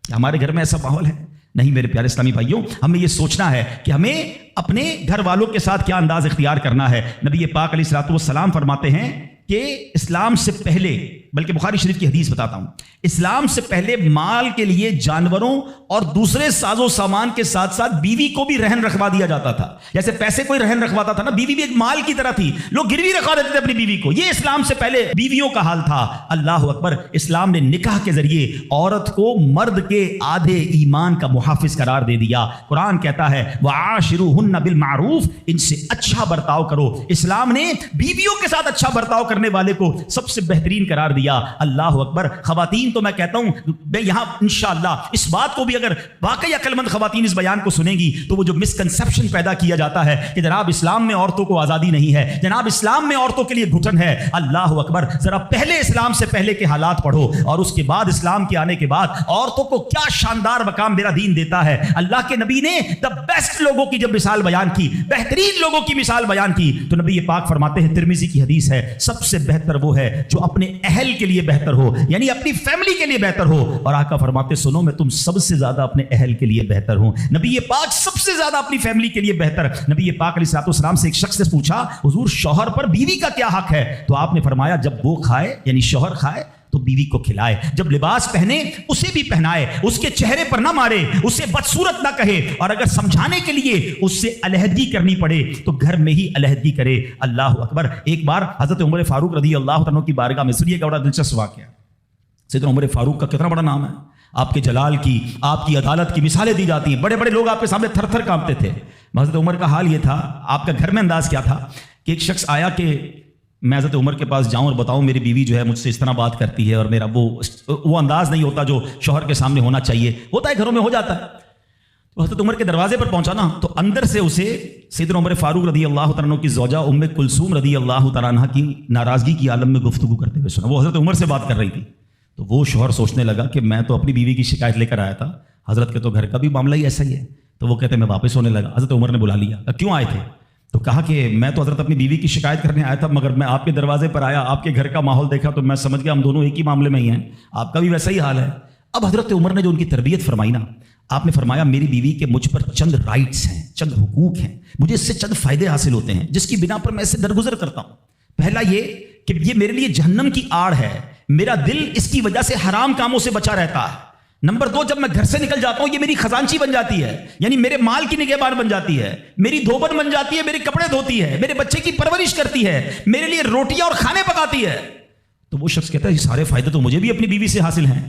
ہمارے گھر میں ایسا ماحول ہے نہیں میرے پیارے اسلامی بھائیوں. ہمیں یہ سوچنا ہے کہ ہمیں اپنے گھر والوں کے ساتھ کیا انداز اختیار کرنا ہے. نبی پاک علیہ الصلوۃ والسلام فرماتے ہیں کہ اسلام سے پہلے, بلکہ بخاری شریف کی حدیث بتاتا ہوں, اسلام سے پہلے مال کے لیے جانوروں اور دوسرے ساز و سامان کے ساتھ ساتھ بیوی کو بھی رہن رکھوا دیا جاتا تھا. جیسے پیسے کوئی رہن رکھواتا تھا نا, بیوی بھی ایک مال کی طرح تھی, لوگ گروی رکھوا دیتے تھے اپنی بیوی کو. یہ اسلام سے پہلے بیویوں کا حال تھا. اللہ اکبر. اسلام نے نکاح کے ذریعے عورت کو مرد کے آدھے ایمان کا محافظ قرار دے دیا. قرآن کہتا ہے وعاشروہن بالمعروف, ان سے اچھا برتاؤ کرو. اسلام نے بیویوں کے ساتھ اچھا برتاؤ کرنے والے کو سب سے بہترین قرار دیا. اللہ اکبر. خواتین تو میں کہتا ہوں, میں یہاں انشاءاللہ اس بات کو بھی, اگر واقعی عقل مند خواتین اس بیان کو سنیں گی تو وہ جو مسکنسپشن پیدا کیا جاتا ہے کہ جناب اسلام میں عورتوں کو آزادی نہیں ہے, جناب اسلام میں عورتوں کے لیے گھٹن ہے. اللہ اکبر. ذرا پہلے اسلام سے پہلے کے حالات پڑھو, اور اس کے بعد اسلام کے آنے کے بعد عورتوں کو کیا شاندار مقام میرا دین دیتا ہے. اللہ کے نبی نے دا بیسٹ لوگوں کی جب مثال بیان کی, بہترین لوگوں کی مثال بیان کی, تو نبی پاک فرماتے ہیں, ترمذی کی حدیث ہے, سب سے بہتر وہ ہے جو اپنے اہل کے لیے بہتر ہو, یعنی اپنی فیملی کے لیے بہتر ہو. اور آقا فرماتے سنو میں تم سب سے زیادہ اپنے اہل کے لیے بہتر ہوں. نبی پاک سب سے زیادہ اپنی فیملی کے لیے بہتر. نبی پاک علیہ الصلوۃ والسلام سے ایک شخص نے پوچھا حضور شوہر پر بیوی کا کیا حق ہے؟ تو آپ نے فرمایا جب وہ کھائے, یعنی شوہر کھائے تو بیوی کو کھلائے, جب لباس پہنے اسے بھی پہنائے, اس کے چہرے پر نہ مارے, اسے بدصورت نہ کہے, اور اگر سمجھانے کے لیے اس سے علیحدگی کرنی پڑے تو گھر میں ہی علیحدگی کرے. اللہ اکبر. ایک بار حضرت عمر فاروق رضی اللہ عنہ کی بارگاہ میں, سنیے کا بڑا دلچسپ واقعہ. سیدنا عمر فاروق کا کتنا بڑا نام ہے, آپ کے جلال کی, آپ کی عدالت کی مثالیں دی جاتی ہیں. بڑے بڑے لوگ آپ کے سامنے تھر تھر کانپتے تھے. حضرت عمر کا حال یہ تھا, آپ کا گھر میں انداز کیا تھا کہ ایک شخص آیا کہ میں حضرت عمر کے پاس جاؤں اور بتاؤں میری بیوی جو ہے مجھ سے اس طرح بات کرتی ہے, اور میرا وہ انداز نہیں ہوتا جو شوہر کے سامنے ہونا چاہیے. ہوتا ہے گھروں میں, ہو جاتا ہے. تو حضرت عمر کے دروازے پر پہنچا نا, تو اندر سے اسے سیدنا عمر فاروق رضی اللہ تعالیٰ عنہ کی زوجہ ام کلثوم رضی اللہ تعالیٰ عنہ کی ناراضگی کی عالم میں گفتگو کرتے ہوئے سنا. وہ حضرت عمر سے بات کر رہی تھی. تو وہ شوہر سوچنے لگا کہ میں تو اپنی بیوی کی شکایت لے کر آیا تھا, حضرت کے تو گھر کا بھی معاملہ ہی ایسا ہی ہے. تو وہ کہتے میں واپس ہونے لگا. حضرت عمر نے بلا لیا, کیوں آئے تھے؟ تو کہا کہ میں تو حضرت اپنی بیوی کی شکایت کرنے آیا تھا, مگر میں آپ کے دروازے پر آیا, آپ کے گھر کا ماحول دیکھا تو میں سمجھ گیا ہم دونوں ایک ہی معاملے میں ہی ہیں, آپ کا بھی ویسا ہی حال ہے. اب حضرت عمر نے جو ان کی تربیت فرمائی نا, آپ نے فرمایا میری بیوی کے مجھ پر چند رائٹس ہیں, چند حقوق ہیں, مجھے اس سے چند فائدے حاصل ہوتے ہیں جس کی بنا پر میں اس سے درگزر کرتا ہوں. پہلا یہ کہ یہ میرے لیے جہنم کی آڑ ہے، میرا دل اس کی وجہ سے حرام کاموں سے بچا رہتا ہے۔ نمبر 2، جب میں گھر سے نکل جاتا ہوں یہ میری خزانچی بن جاتی ہے، یعنی میرے مال کی نگہبان بن جاتی ہے، میری دھوبن بن جاتی ہے، میرے کپڑے دھوتی ہے، میرے بچے کی پرورش کرتی ہے، میرے لیے روٹیاں اور کھانے پکاتی ہے۔ تو وہ شخص کہتا ہے یہ سارے فائدے تو مجھے بھی اپنی بیوی سے حاصل ہیں،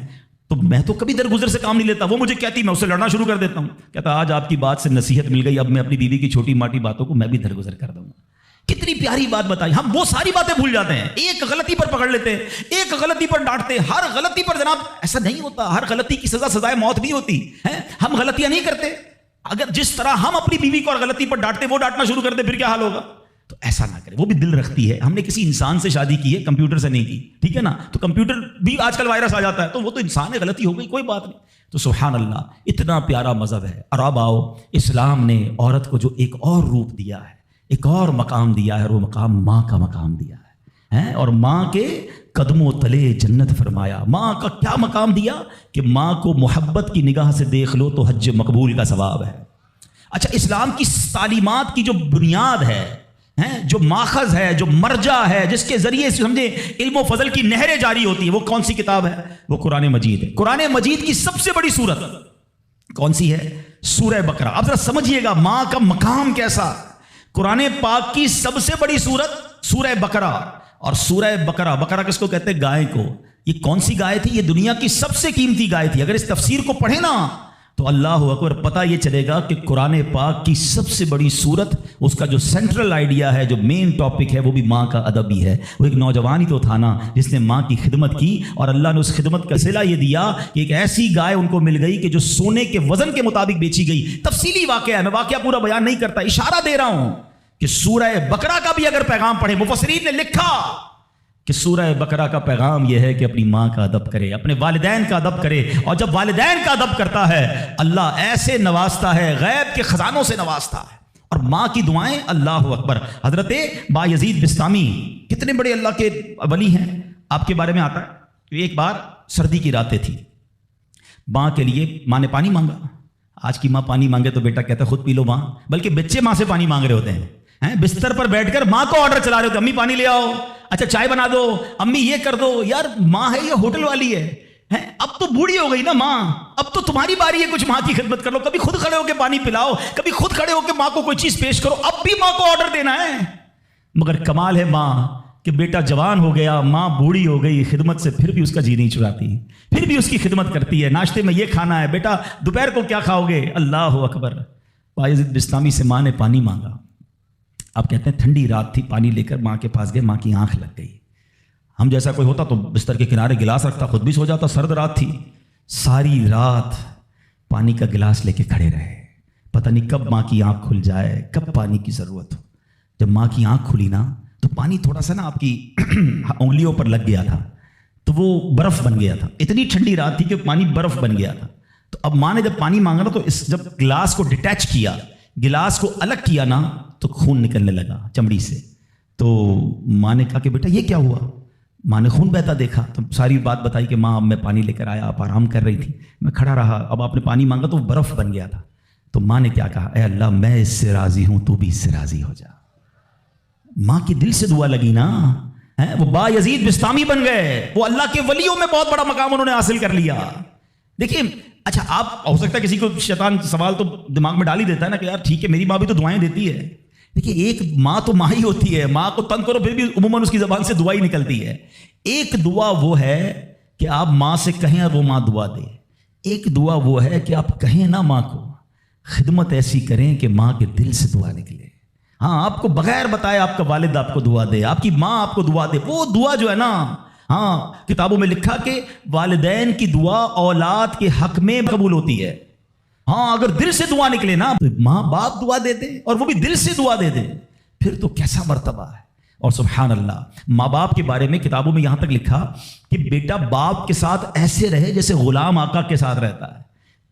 تو میں تو کبھی درگزر سے کام نہیں لیتا، وہ مجھے کہتی میں اس سے لڑنا شروع کر دیتا ہوں۔ کہتا آج آپ کی بات سے نصیحت مل گئی، اب میں اپنی بیوی کی چھوٹی ماٹی باتوں کو میں بھی درگزر کر دوں گا۔ کتنی پیاری بات بتائی، ہم وہ ساری باتیں بھول جاتے ہیں، ایک غلطی پر پکڑ لیتے ہیں، ایک غلطی پر ڈانٹتے ہیں، ہر غلطی پر جناب ایسا نہیں ہوتا، ہر غلطی کی سزا سزائے موت نہیں ہوتی ہے، ہم غلطیاں نہیں کرتے۔ اگر جس طرح ہم اپنی بیوی کو اور غلطی پر ڈانٹتے وہ ڈانٹنا شروع کر دے پھر کیا حال ہوگا؟ تو ایسا نہ کرے، وہ بھی دل رکھتی ہے، ہم نے کسی انسان سے شادی کی ہے، کمپیوٹر سے نہیں کی، ٹھیک ہے نا؟ تو کمپیوٹر بھی آج کل وائرس آ جاتا ہے، تو وہ تو انسان ہے، غلطی ہو گئی کوئی بات نہیں۔ تو سبحان اللہ، اتنا پیارا مذہب ہے۔ اور اب آؤ، اسلام نے عورت کو جو ایک اور روپ دیا ہے، ایک اور مقام دیا ہے، اور وہ مقام ماں کا مقام دیا ہے، اور ماں کے قدموں تلے جنت فرمایا۔ ماں کا کیا مقام دیا کہ ماں کو محبت کی نگاہ سے دیکھ لو تو حج مقبول کا ثواب ہے۔ اچھا، اسلام کی تعلیمات کی جو بنیاد ہے، جو ماخذ ہے، جو مرجع ہے، جس کے ذریعے سے سمجھے علم و فضل کی نہریں جاری ہوتی ہیں، وہ کون سی کتاب ہے؟ وہ قرآن مجید ہے۔ قرآن مجید کی سب سے بڑی سورت کون سی ہے؟ سورہ بقرہ۔ آپ ذرا سمجھیے گا ماں کا مقام کیسا۔ قرآن پاک کی سب سے بڑی سورت سورہ بقرہ، اور سورہ بقرہ کس کو کہتے ہیں؟ گائے کو۔ یہ کون سی گائے تھی؟ یہ دنیا کی سب سے قیمتی گائے تھی۔ اگر اس تفسیر کو پڑھیں نا تو اللہ اکبر، پتہ یہ چلے گا کہ قرآن پاک کی سب سے بڑی سورت، اس کا جو سینٹرل آئیڈیا ہے، جو مین ٹاپک ہے، وہ بھی ماں کا ادب ہی ہے۔ وہ ایک نوجوان ہی تو تھا نا جس نے ماں کی خدمت کی، اور اللہ نے اس خدمت کا صلہ یہ دیا کہ ایک ایسی گائے ان کو مل گئی کہ جو سونے کے وزن کے مطابق بیچی گئی۔ تفصیلی واقعہ ہے، میں واقعہ پورا بیان نہیں کرتا، اشارہ دے رہا ہوں کہ سورہ بقرہ کا بھی اگر پیغام پڑھے، مفسرین نے لکھا کہ سورہ بقرہ کا پیغام یہ ہے کہ اپنی ماں کا ادب کرے، اپنے والدین کا ادب کرے، اور جب والدین کا ادب کرتا ہے اللہ ایسے نوازتا ہے، غیب کے خزانوں سے نوازتا ہے۔ اور ماں کی دعائیں، اللہ اکبر، حضرت بایزید بستامی کتنے بڑے اللہ کے ولی ہیں، آپ کے بارے میں آتا ہے کہ ایک بار سردی کی راتیں تھی، ماں کے لیے ماں نے پانی مانگا۔ آج کی ماں پانی مانگے تو بیٹا کہتا ہے خود پی لو ماں، بلکہ بچے ماں سے پانی مانگ رہے ہوتے ہیں، بستر پر بیٹھ کر ماں کو آرڈر چلا رہے ہوتے، امی پانی لے آؤ، اچھا چائے بنا دو، امی یہ کر دو۔ یار ماں ہے یہ ہوٹل والی ہے، اب تو بوڑھی ہو گئی نا ماں، اب تو تمہاری باری ہے کچھ ماں کی خدمت کر لو، کبھی خود کھڑے ہو کے پانی پلاؤ، کبھی خود کھڑے ہو کے ماں کو کوئی چیز پیش کرو، اب بھی ماں کو آرڈر دینا ہے۔ مگر کمال ہے ماں کہ بیٹا جوان ہو گیا، ماں بوڑھی ہو گئی، خدمت سے پھر بھی اس کا جی نہیں چڑھاتی، پھر بھی اس کی خدمت کرتی ہے۔ ناشتے میں یہ کھانا ہے بیٹا، دوپہر کو کیا کھاؤ گے؟ اللہ اکبر۔ بایزید بستامی سے ماں نے پانی مانگا، آپ کہتے ہیں ٹھنڈی رات تھی، پانی لے کر ماں کے پاس گئے، ماں کی آنکھ لگ گئی۔ ہم جیسا کوئی ہوتا تو بستر کے کنارے گلاس رکھتا، خود بھی سو جاتا، سرد رات تھی، ساری رات پانی کا گلاس لے کے کھڑے رہے، پتہ نہیں کب ماں کی آنکھ کھل جائے، کب پانی کی ضرورت ہو۔ جب ماں کی آنکھ کھلی نا تو پانی تھوڑا سا نا آپ کی انگلیوں پر لگ گیا تھا، تو وہ برف بن گیا تھا، اتنی ٹھنڈی رات تھی کہ پانی برف بن گیا تھا۔ تو اب ماں نے جب پانی مانگا نا تو جب گلاس کو ڈیٹیچ کیا، گلاس کو الگ کیا نا تو خون نکلنے لگا چمڑی سے۔ تو ماں نے کہا کہ بیٹا یہ کیا ہوا؟ ماں نے خون بہتا دیکھا تو ساری بات بتائی کہ ماں اب میں پانی لے کر آیا، آپ آرام کر رہی تھی، میں کھڑا رہا، اب آپ نے پانی مانگا تو برف بن گیا تھا۔ تو ماں نے کیا کہا؟ اے اللہ میں اس سے راضی ہوں، تو بھی اس سے راضی ہو جا۔ ماں کی دل سے دعا لگی نا، وہ بایزید بستامی بن گئے، وہ اللہ کے ولیوں میں بہت بڑا مقام انہوں نے حاصل کر لیا۔ دیکھیں، اچھا آپ ہو سکتا ہے کسی کو شیطان سوال تو دماغ میں ڈال ہی دیتا ہے نا کہ یار ٹھیک ہے میری ماں بھی تو دعائیں دیتی ہے۔ دیکھیے ایک ماں تو ماں ہی ہوتی ہے، ماں کو تنگ کرو پھر بھی عموماً اس کی زبان سے دعا ہی نکلتی ہے۔ ایک دعا وہ ہے کہ آپ ماں سے کہیں اور وہ ماں دعا دے، ایک دعا وہ ہے کہ آپ کہیں نا ماں کو، خدمت ایسی کریں کہ ماں کے دل سے دعا نکلے۔ ہاں آپ کو بغیر بتائے آپ کا والد آپ کو دعا دے، آپ کی ماں آپ کو دعا دے، وہ دعا جو ہے نا، ہاں کتابوں میں لکھا کہ والدین کی دعا اولاد کے حق میں قبول ہوتی ہے۔ ہاں اگر دل سے دعا نکلے نا تو ماں باپ دعا دے دے اور وہ بھی دل سے دعا دے دے، پھر تو کیسا مرتبہ ہے۔ اور سبحان اللہ، ماں باپ کے بارے میں کتابوں میں یہاں تک لکھا کہ بیٹا باپ کے ساتھ ایسے رہے جیسے غلام آقا کے ساتھ رہتا ہے۔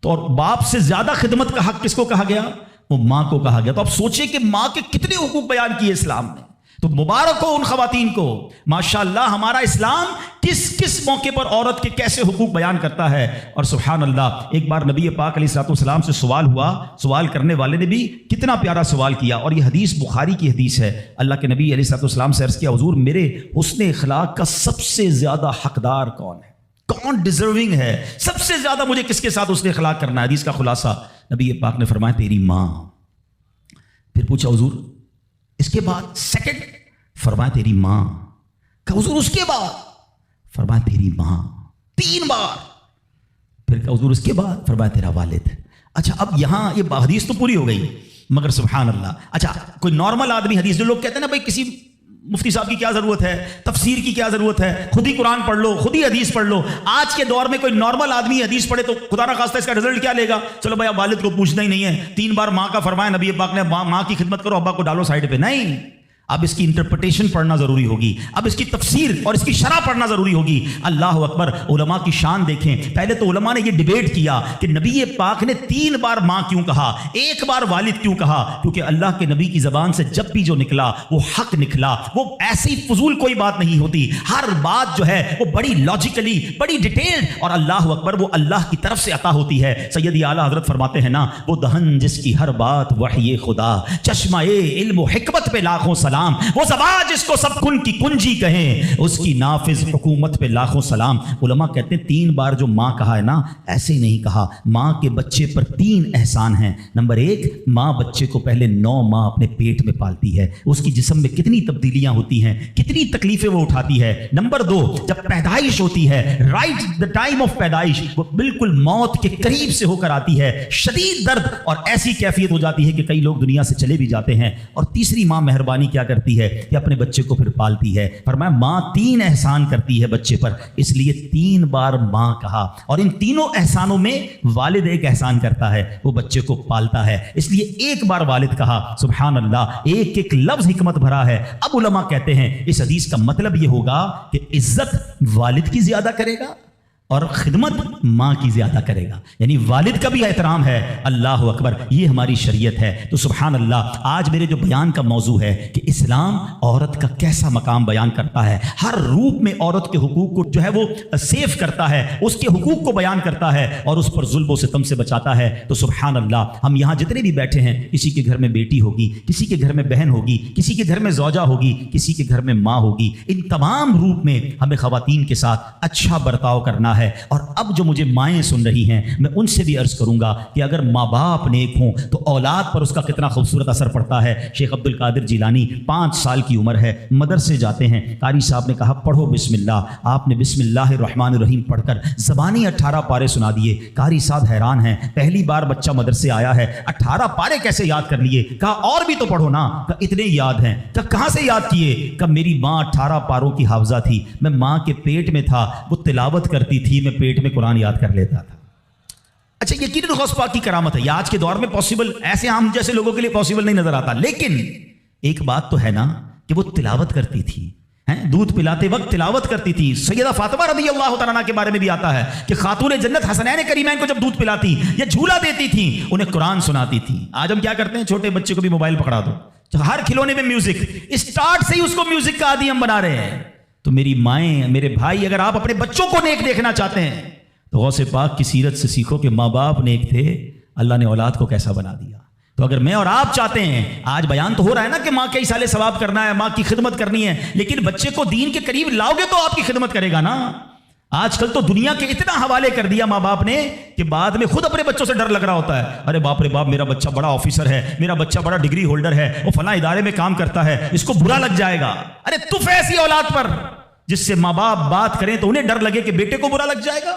تو اور باپ سے زیادہ خدمت کا حق کس کو کہا گیا؟ وہ ماں کو کہا گیا۔ تو آپ سوچیں کہ ماں کے کتنے حقوق بیان کیے اسلام نے۔ تو مبارک ہو ان خواتین کو، ماشاءاللہ ہمارا اسلام کس کس موقع پر عورت کے کیسے حقوق بیان کرتا ہے۔ اور سبحان اللہ، ایک بار نبی پاک علیہ الصلوۃ والسلام سے سوال ہوا، سوال کرنے والے نے بھی کتنا پیارا سوال کیا، اور یہ حدیث بخاری کی حدیث ہے۔ اللہ کے نبی علیہ الصلوۃ والسلام سے عرض کیا، حضور میرے حسن اخلاق کا سب سے زیادہ حقدار کون ہے، کون ڈیزرونگ ہے، سب سے زیادہ مجھے کس کے ساتھ حسن اخلاق کرنا ہے؟ حدیث کا خلاصہ نبی پاک نے فرمایا تیری ماں۔ پھر پوچھا حضور اس کے بعد سیکنڈ؟ فرمایا تیری ماں۔ کہا حضور اس کے بعد؟ فرمایا تیری ماں، 3 بار۔ پھر کہا حضور اس کے بعد؟ فرمایا تیرا والد۔ اچھا اب یہاں یہ حدیث تو پوری ہو گئی، مگر سبحان اللہ، اچھا کوئی نارمل آدمی، حدیث جو لوگ کہتے ہیں نا بھائی کسی مفتی صاحب کی کیا ضرورت ہے، تفسیر کی کیا ضرورت ہے، خود ہی قرآن پڑھ لو، خود ہی حدیث پڑھ لو۔ آج کے دور میں کوئی نارمل آدمی حدیث پڑھے تو خدا نہ خواستہ اس کا رزلٹ کیا لے گا؟ چلو بھائی اب والد کو پوچھنا ہی نہیں ہے، 3 بار ماں کا فرمایا نبی پاک نے، ماں کی خدمت کرو، ابا کو ڈالو سائڈ پہ۔ نہیں، اب اس کی انٹرپریٹیشن پڑھنا ضروری ہوگی، اب اس کی تفسیر اور اس کی شرح پڑھنا ضروری ہوگی۔ اللہ اکبر، علماء کی شان دیکھیں۔ پہلے تو علماء نے یہ ڈیبیٹ کیا کہ نبی پاک نے 3 بار ماں کیوں کہا، 1 بار والد کیوں کہا؟ کیونکہ اللہ کے نبی کی زبان سے جب بھی جو نکلا وہ حق نکلا، وہ ایسی فضول کوئی بات نہیں ہوتی، ہر بات جو ہے وہ بڑی لاجیکلی، بڑی ڈیٹیلڈ، اور اللہ اکبر وہ اللہ کی طرف سے عطا ہوتی ہے۔ سیدی اعلیٰ حضرت فرماتے ہیں نا، وہ دہن جس کی ہر بات وحی خدا، چشمہ علم و حکمت پہ لاکھوں سلام، وہ زبان جس کو سب کن کی کنجی کہیں، اس کی نافذ حکومت پہ لاکھوں سلام۔ علماء کہتے ہیں 3 بار جو ماں کہا ہے نا، ایسے ہی نہیں کہا۔ ماں کے بچے پر 3 احسان ہیں۔ نمبر 1، ماں بچے کو پہلے 9 ماہ اپنے پیٹ میں پالتی ہے، اس کی جسم میں کتنی تبدیلیاں ہوتی ہیں، کتنی تکلیفیں وہ اٹھاتی ہے۔ نمبر 2، جب پیدائش ہوتی ہے، رائٹ دا ٹائم آف پیدائش، وہ بالکل موت کے قریب سے ہو کر آتی ہے، شدید درد اور ایسی کیفیت ہو جاتی ہے کہ کئی لوگ دنیا سے چلے بھی جاتے ہیں۔ اور تیسری ماں مہربانی کیا کرتی ہے کہ اپنے بچے کو پھر پالتی ہے۔ فرمایا ماں 3 احسان کرتی ہے بچے پر، اس لیے 3 بار ماں کہا۔ اور ان تینوں احسانوں میں والد ایک احسان کرتا ہے، وہ بچے کو پالتا ہے، اس لیے 1 بار والد کہا۔ سبحان اللہ، ایک ایک لفظ حکمت بھرا ہے۔ اب علماء کہتے ہیں اس حدیث کا مطلب یہ ہوگا کہ عزت والد کی زیادہ کرے گا اور خدمت ماں کی زیادہ کرے گا، یعنی والد کا بھی احترام ہے۔ اللہ اکبر، یہ ہماری شریعت ہے۔ تو سبحان اللہ، آج میرے جو بیان کا موضوع ہے کہ اسلام عورت کا کیسا مقام بیان کرتا ہے، ہر روپ میں عورت کے حقوق کو جو ہے وہ سیف کرتا ہے، اس کے حقوق کو بیان کرتا ہے اور اس پر ظلم و ستم سے بچاتا ہے۔ تو سبحان اللہ، ہم یہاں جتنے بھی بیٹھے ہیں، کسی کے گھر میں بیٹی ہوگی، کسی کے گھر میں بہن ہوگی، کسی کے گھر میں زوجہ ہوگی، کسی کے گھر میں ماں ہوگی، ان تمام روپ میں ہمیں خواتین کے ساتھ اچھا برتاؤ کرنا ہے۔ اور اب جو مجھے مائیں سن رہی ہیں، میں ان سے بھی عرض کروں گا کہ اگر ماں باپ نیک ہوں تو اولاد پر اس کا کتنا خوبصورت اثر پڑتا ہے۔ شیخ عبد القادر جیلانی 5 سال کی عمر ہے، مدرسے جاتے ہیں، قاری صاحب نے کہا پڑھو بسم اللہ، آپ نے بسم اللہ الرحمن الرحیم پڑھ کر زبانی 18 پارے سنا دیے۔ قاری صاحب حیران ہیں، پہلی بار بچہ مدرسے آیا ہے، 18 پارے کیسے یاد کر لیے؟ کہا اور بھی تو پڑھو نا۔ کہا اتنے یاد ہیں؟ کہا کہاں سے یاد کیے؟ کہا میری ماں 18 پاروں کی حافظہ تھی، میں ماں کے پیٹ میں تھا، وہ تلاوت کرتی تھی، میں پیٹ میں قرآن یاد کر لیتا تھا۔ اچھا یقیناً غوث پاک کی کرامت ہے، یہ آج کے دور میں پاسبل ایسے ہم جیسے لوگوں کے لیے پاسبل نہیں نظر آتا، لیکن ایک بات تو ہے نا کہ وہ تلاوت کرتی تھی، دودھ پلاتے وقت تلاوت کرتی تھی۔ سیدہ فاطمہ رضی اللہ تعالیٰ عنہ کے بارے میں بھی آتا ہے کہ خاتون جنت حسنین کریمین کو جب دودھ پلاتی یا جھولا دیتی تھی، انہیں قرآن سناتی تھی۔ آج ہم کیا کرتے ہیں، چھوٹے بچے کو بھی موبائل پکڑا دو، ہر کھلونے میں میوزک، اسٹارٹ سے ہی اس کو میوزک کا عادی ہم بنا رہے ہیں۔ تو میری مائیں، میرے بھائی، اگر آپ اپنے بچوں کو نیک دیکھنا چاہتے ہیں تو غوث پاک کی سیرت سے سیکھو کہ ماں باپ نیک تھے، اللہ نے اولاد کو کیسا بنا دیا۔ تو اگر میں اور آپ چاہتے ہیں، آج بیان تو ہو رہا ہے نا کہ ماں کے ایسالے ثواب کرنا ہے، ماں کی خدمت کرنی ہے، لیکن بچے کو دین کے قریب لاؤ گے تو آپ کی خدمت کرے گا نا۔ آج کل تو دنیا کے اتنا حوالے کر دیا ماں باپ نے کہ بعد میں خود اپنے بچوں سے ڈر لگ رہا ہوتا ہے، ارے باپ رے باپ، میرا بچہ بڑا آفیسر ہے، میرا بچہ بڑا ڈگری ہولڈر ہے، وہ فلاں ادارے میں کام کرتا ہے، اس کو برا لگ جائے گا۔ ارے تف ایسی اولاد پر جس سے ماں باپ بات کریں تو انہیں ڈر لگے کہ بیٹے کو برا لگ جائے گا۔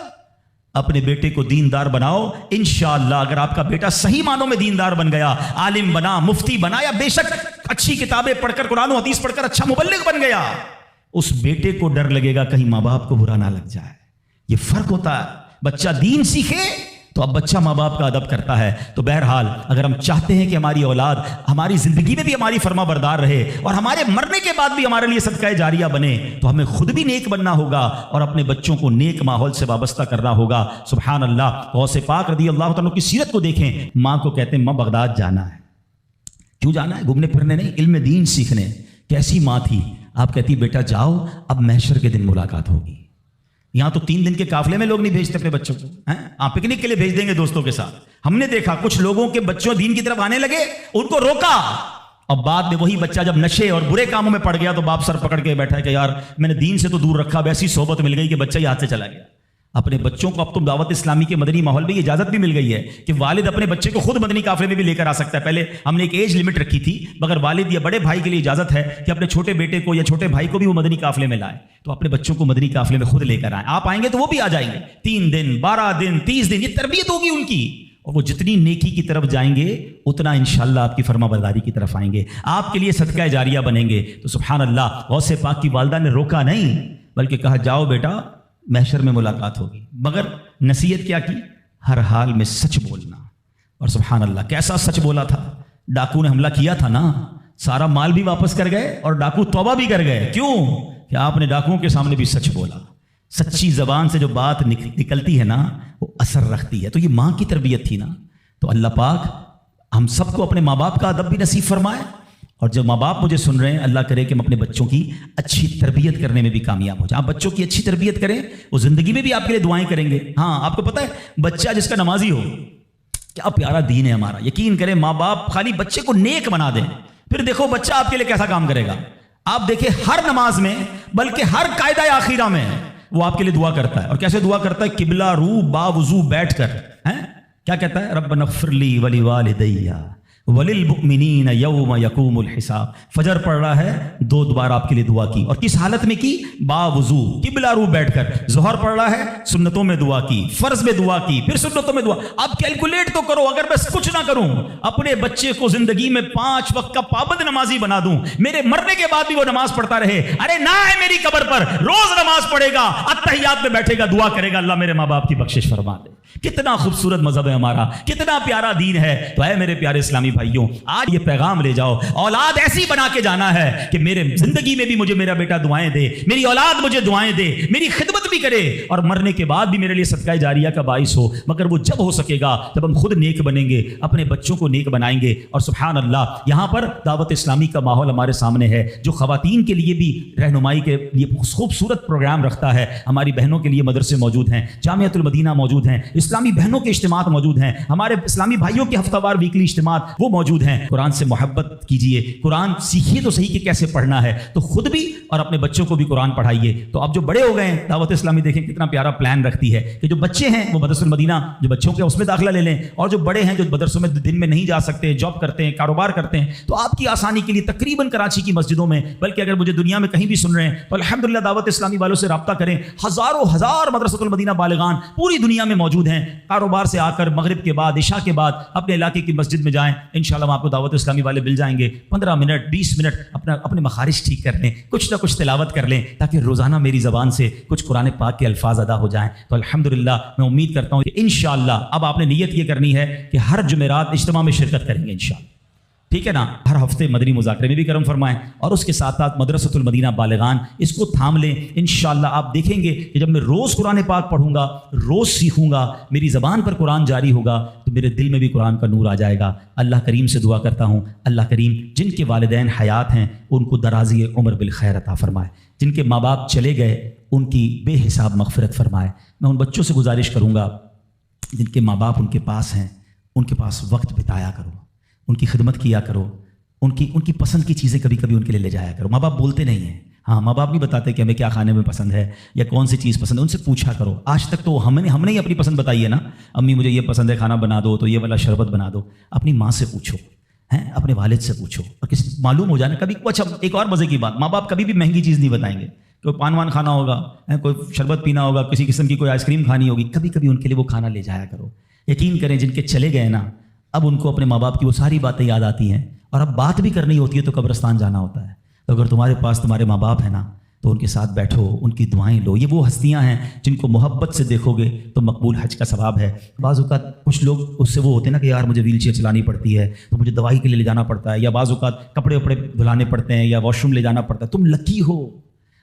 اپنے بیٹے کو دیندار بناؤ، انشاءاللہ اگر آپ کا بیٹا صحیح معنوں میں دیندار بن گیا، عالم بنا، مفتی بنا، یا بے شک اچھی کتابیں پڑھ کر، قرآن و حدیث پڑھ کر اچھا مبلغ بن گیا، اس بیٹے کو ڈر لگے گا کہیں ماں باپ کو برا نہ لگ جائے۔ یہ فرق ہوتا ہے، بچہ دین سیکھے تو اب بچہ ماں باپ کا ادب کرتا ہے۔ تو بہرحال اگر ہم چاہتے ہیں کہ ہماری اولاد ہماری زندگی میں بھی ہماری فرما بردار رہے اور ہمارے مرنے کے بعد بھی ہمارے لیے صدقہ جاریہ بنے، تو ہمیں خود بھی نیک بننا ہوگا اور اپنے بچوں کو نیک ماحول سے وابستہ کرنا ہوگا۔ سبحان اللہ، غوث پاک رضی اللہ تعالیٰ کی سیرت کو دیکھیں، ماں کو کہتے ہیں ماں بغداد جانا ہے۔ کیوں جانا ہے؟ گھومنے پھرنے نہیں، علم دین سیکھنے۔ کیسی ماں تھی؟ آپ کہتی بیٹا جاؤ اب محشر کے دن ملاقات ہوگی. یہاں تو 3 دن کے قافلے میں لوگ نہیں بھیجتے اپنے بچوں کو, آپ پکنک کے لیے بھیج دیں گے دوستوں کے ساتھ. ہم نے دیکھا کچھ لوگوں کے بچوں دین کی طرف آنے لگے, ان کو روکا, اور بعد میں وہی بچہ جب نشے اور برے کاموں میں پڑ گیا تو باپ سر پکڑ کے بیٹھا کہ یار میں نے دین سے تو دور رکھا, اب ایسی صحبت مل گئی کہ بچہ ہی ہاتھ سے چلا گیا. اپنے بچوں کو اب تو دعوت اسلامی کے مدنی ماحول میں اجازت بھی مل گئی ہے کہ والد اپنے بچے کو خود مدنی قافلے میں بھی لے کر آ سکتا ہے. پہلے ہم نے ایک ایج لمٹ رکھی تھی, مگر والد یا بڑے بھائی کے لیے اجازت ہے کہ اپنے چھوٹے بیٹے کو یا چھوٹے بھائی کو بھی وہ مدنی قافلے میں لائے, تو اپنے بچوں کو مدنی قافلے میں خود لے کر آئیں. آپ آئیں گے تو وہ بھی آ جائیں گے. 3 دن 12 دن 30 دن یہ تربیت ہوگی ان کی, اور وہ جتنی نیکی کی طرف جائیں گے اتنا انشاءاللہ آپ کی فرما برداری کی طرف آئیں گے, آپ کے لیے صدقہ جاریہ بنیں گے. تو سبحان اللہ, غوث پاک کی والدہ نے روکا نہیں بلکہ کہا جاؤ بیٹا محشر میں ملاقات ہوگی. مگر نصیحت کیا کی؟ ہر حال میں سچ بولنا. اور سبحان اللہ کیسا سچ بولا تھا. ڈاکو نے حملہ کیا تھا نا, سارا مال بھی واپس کر گئے اور ڈاکو توبہ بھی کر گئے. کیوں؟ کہ آپ نے ڈاکوؤں کے سامنے بھی سچ بولا. سچی زبان سے جو بات نکلتی ہے نا وہ اثر رکھتی ہے. تو یہ ماں کی تربیت تھی نا. تو اللہ پاک ہم سب کو اپنے ماں باپ کا ادب بھی نصیب فرمائے, اور جو ماں باپ مجھے سن رہے ہیں اللہ کرے کہ ہم اپنے بچوں کی اچھی تربیت کرنے میں بھی کامیاب ہو جائیں. آپ بچوں کی اچھی تربیت کریں, وہ زندگی میں بھی آپ کے لیے دعائیں کریں گے. ہاں آپ کو پتہ ہے بچہ جس کا نمازی ہو, کیا پیارا دین ہے ہمارا. یقین کریں ماں باپ خالی بچے کو نیک بنا دیں, پھر دیکھو بچہ آپ کے لیے کیسا کام کرے گا. آپ دیکھیں ہر نماز میں بلکہ ہر قاعدہ آخیرہ میں وہ آپ کے لیے دعا کرتا ہے. اور کیسے دعا کرتا ہے؟ قبلہ رو با وضو بیٹھ کر. کیا کہتا ہے؟ ربنا اغفر لی ولوالدی وللمؤمنین یوم یقوم الحساب. فجر پڑھ رہا ہے 2 بار آپ کے لیے دعا کی, اور کس حالت میں کی؟ با وضو قبلہ رو بیٹھ کر. ظہر پڑھ رہا ہے سنتوں میں دعا کی, فرض میں دعا کی, پھر سنتوں میں دعا. اب کیلکولیٹ تو کرو, اگر بس کچھ نہ کروں اپنے بچے کو زندگی میں 5 وقت کا پابند نمازی بنا دوں, میرے مرنے کے بعد بھی وہ نماز پڑھتا رہے, ارے نہ ہے میری قبر پر روز نماز پڑھے گا, اتحیات میں بیٹھے گا, دعا کرے گا اللہ میرے ماں باپ کی بخشش فرما دے. کتنا خوبصورت مذہب ہے ہمارا, کتنا پیارا دین ہے. تو اے میرے پیارے اسلامی بھائیوں, آج یہ پیغام لے جاؤ, اولاد ایسی بنا کے جانا ہے کہ میرے زندگی میں بھی مجھے میرا بیٹا دعائیں دے, میری اولاد مجھے دعائیں دے, میری خدمت بھی کرے, اور مرنے کے بعد بھی میرے لیے صدقہ جاریہ کا باعث ہو. مگر وہ جب ہو سکے گا جب ہم خود نیک بنیں گے, اپنے بچوں کو نیک بنائیں گے. اور سبحان اللہ یہاں پر دعوت اسلامی کا ماحول ہمارے سامنے ہے, جو خواتین کے لیے بھی رہنمائی کے لیے خوبصورت پروگرام رکھتا ہے. ہماری بہنوں کے لیے مدرسے موجود ہیں, جامعۃ المدینہ موجود ہیں, اسلامی بہنوں کے اجتماعات موجود ہیں, ہمارے اسلامی بھائیوں کے ہفتہ وار ویکلی اجتماعات وہ موجود ہیں. قرآن سے محبت کیجئے, قرآن سیکھیے تو صحیح کہ کیسے پڑھنا ہے, تو خود بھی اور اپنے بچوں کو بھی قرآن پڑھائیے. تو اب جو بڑے ہو گئے ہیں, دعوت اسلامی دیکھیں کتنا پیارا پلان رکھتی ہے کہ جو بچے ہیں وہ مدرسہ المدینہ جو بچوں کے اس میں داخلہ لے لیں, اور جو بڑے ہیں جو مدرسوں میں دن میں نہیں جا سکتے, جاب کرتے ہیں, کاروبار کرتے ہیں, تو آپ کی آسانی کے لیے تقریباً کراچی کی مسجدوں میں, بلکہ اگر مجھے دنیا میں کہیں بھی سن رہے ہیں تو الحمدللہ دعوت اسلامی والوں سے رابطہ کریں. ہزاروں ہزار مدرسۃ المدینہ بالغان پوری دنیا میں موجود ہیں. کاروبار سے آ کر مغرب کے بعد عشاء کے بعد اپنے علاقے کی مسجد میں جائیں, انشاءاللہ آپ کو دعوت اسلامی والے مل جائیں گے. 15 منٹ 20 منٹ اپنے مخارج ٹھیک کر لیں, کچھ نہ کچھ تلاوت کر لیں, تاکہ روزانہ میری زبان سے کچھ قرآن پاک کے الفاظ ادا ہو جائیں. تو الحمدللہ میں امید کرتا ہوں کہ انشاءاللہ اب آپ نے نیت یہ کرنی ہے کہ ہر جمعرات اجتماع میں شرکت کریں گے انشاءاللہ. ٹھیک ہے نا, ہر ہفتے مدنی مذاکرے میں بھی کرم فرمائیں, اور اس کے ساتھ ساتھ مدرسۃ المدینہ بالغان اس کو تھام لیں. انشاءاللہ آپ دیکھیں گے کہ جب میں روز قرآن پاک پڑھوں گا, روز سیکھوں گا, میری زبان پر قرآن جاری ہوگا, تو میرے دل میں بھی قرآن کا نور آ جائے گا. اللہ کریم سے دعا کرتا ہوں, اللہ کریم جن کے والدین حیات ہیں ان کو درازی عمر بالخیر عطا فرمائے, جن کے ماں باپ چلے گئے ان کی بے حساب مغفرت فرمائے. میں ان بچوں سے گزارش کروں گا جن کے ماں باپ ان کے پاس ہیں, ان کے پاس وقت بتایا کرو, ان کی خدمت کیا کرو, ان کی پسند کی چیزیں کبھی کبھی ان کے لیے لے جایا کرو. ماں باپ بولتے نہیں ہیں, ہاں ماں باپ نہیں بتاتے کہ ہمیں کیا کھانے میں پسند ہے یا کون سی چیز پسند ہے, ان سے پوچھا کرو. آج تک تو ہم نے ہی اپنی پسند بتائی ہے نا, امی مجھے یہ پسند ہے کھانا بنا دو تو یہ والا شربت بنا دو. اپنی ماں سے پوچھو, اپنے والد سے پوچھو, اور کسی معلوم ہو جانا کبھی. اچھا ایک اور مزے کی بات, ماں باپ کبھی بھی مہنگی چیز نہیں بتائیں گے. کوئی پان وان کھانا ہوگا, کوئی شربت پینا ہوگا, کسی قسم کی کوئی آئس کریم کھانی ہوگی, کبھی کبھی ان کے لیے وہ کھانا لے جایا کرو. یقین کریں جن کے چلے گئے نا, اب ان کو اپنے ماں باپ کی وہ ساری باتیں یاد آتی ہیں, اور اب بات بھی کرنی ہوتی ہے تو قبرستان جانا ہوتا ہے. تو اگر تمہارے پاس تمہارے ماں باپ ہیں نا تو ان کے ساتھ بیٹھو, ان کی دعائیں لو. یہ وہ ہستیاں ہیں جن کو محبت سے دیکھو گے تو مقبول حج کا ثواب ہے. بعض اوقات کچھ لوگ اس سے وہ ہوتے ہیں نا کہ یار مجھے ویل چیئر چلانی پڑتی ہے تو مجھے دوائی کے لیے لے جانا پڑتا ہے, یا بعض اوقات کپڑے وپڑے دھلانے پڑتے ہیں یا واش روم لے جانا پڑتا ہے. تم لکی ہو,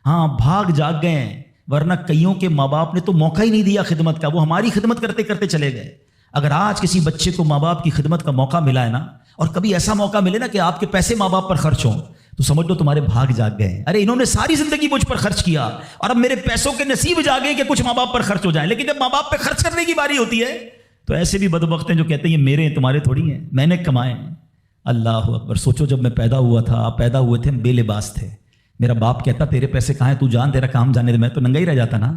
ہاں بھاگ جاگ گئے ہیں, ورنہ کئیوں کے ماں باپ نے تو موقع ہی نہیں دیا خدمت کا, وہ ہماری خدمت کرتے کرتے چلے گئے. اگر آج کسی بچے کو ماں باپ کی خدمت کا موقع ملا ہے نا, اور کبھی ایسا موقع ملے نا کہ آپ کے پیسے ماں باپ پر خرچ ہوں, تو سمجھ لو تمہارے بھاگ جاگ گئے. ارے انہوں نے ساری زندگی مجھ پر خرچ کیا اور اب میرے پیسوں کے نصیب جاگے کہ کچھ ماں باپ پر خرچ ہو جائیں. لیکن جب ماں باپ پہ خرچ کرنے کی باری ہوتی ہے تو ایسے بھی بدبخت ہیں جو کہتے ہیں یہ میرے ہیں تمہارے تھوڑی ہیں, میں نے کمائے. اللہ اکبر. سوچو جب میں پیدا ہوا تھا, آپ پیدا ہوئے تھے, ہم بے لباس تھے. میرا باپ کہتا تیرے پیسے کہاں ہیں, تو جان تیرا کام جانے دے, میں تو ننگا ہی رہ جاتا نا.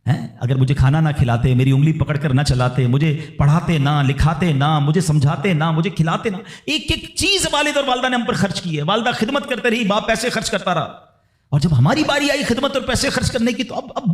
اگر مجھے کھانا نہ کھلاتے, میری انگلی پکڑ کر نہ چلاتے, مجھے پڑھاتے نہ, لکھاتے نہ, مجھے سمجھاتے نہ, مجھے کھلاتے نہ, ایک ایک چیز والد اور والدہ نے ہم پر خرچ کی ہے. والدہ خدمت کرتے رہی, باپ پیسے خرچ کرتا رہا, اور جب ہماری باری آئی خدمت اور پیسے خرچ کرنے کی تو اب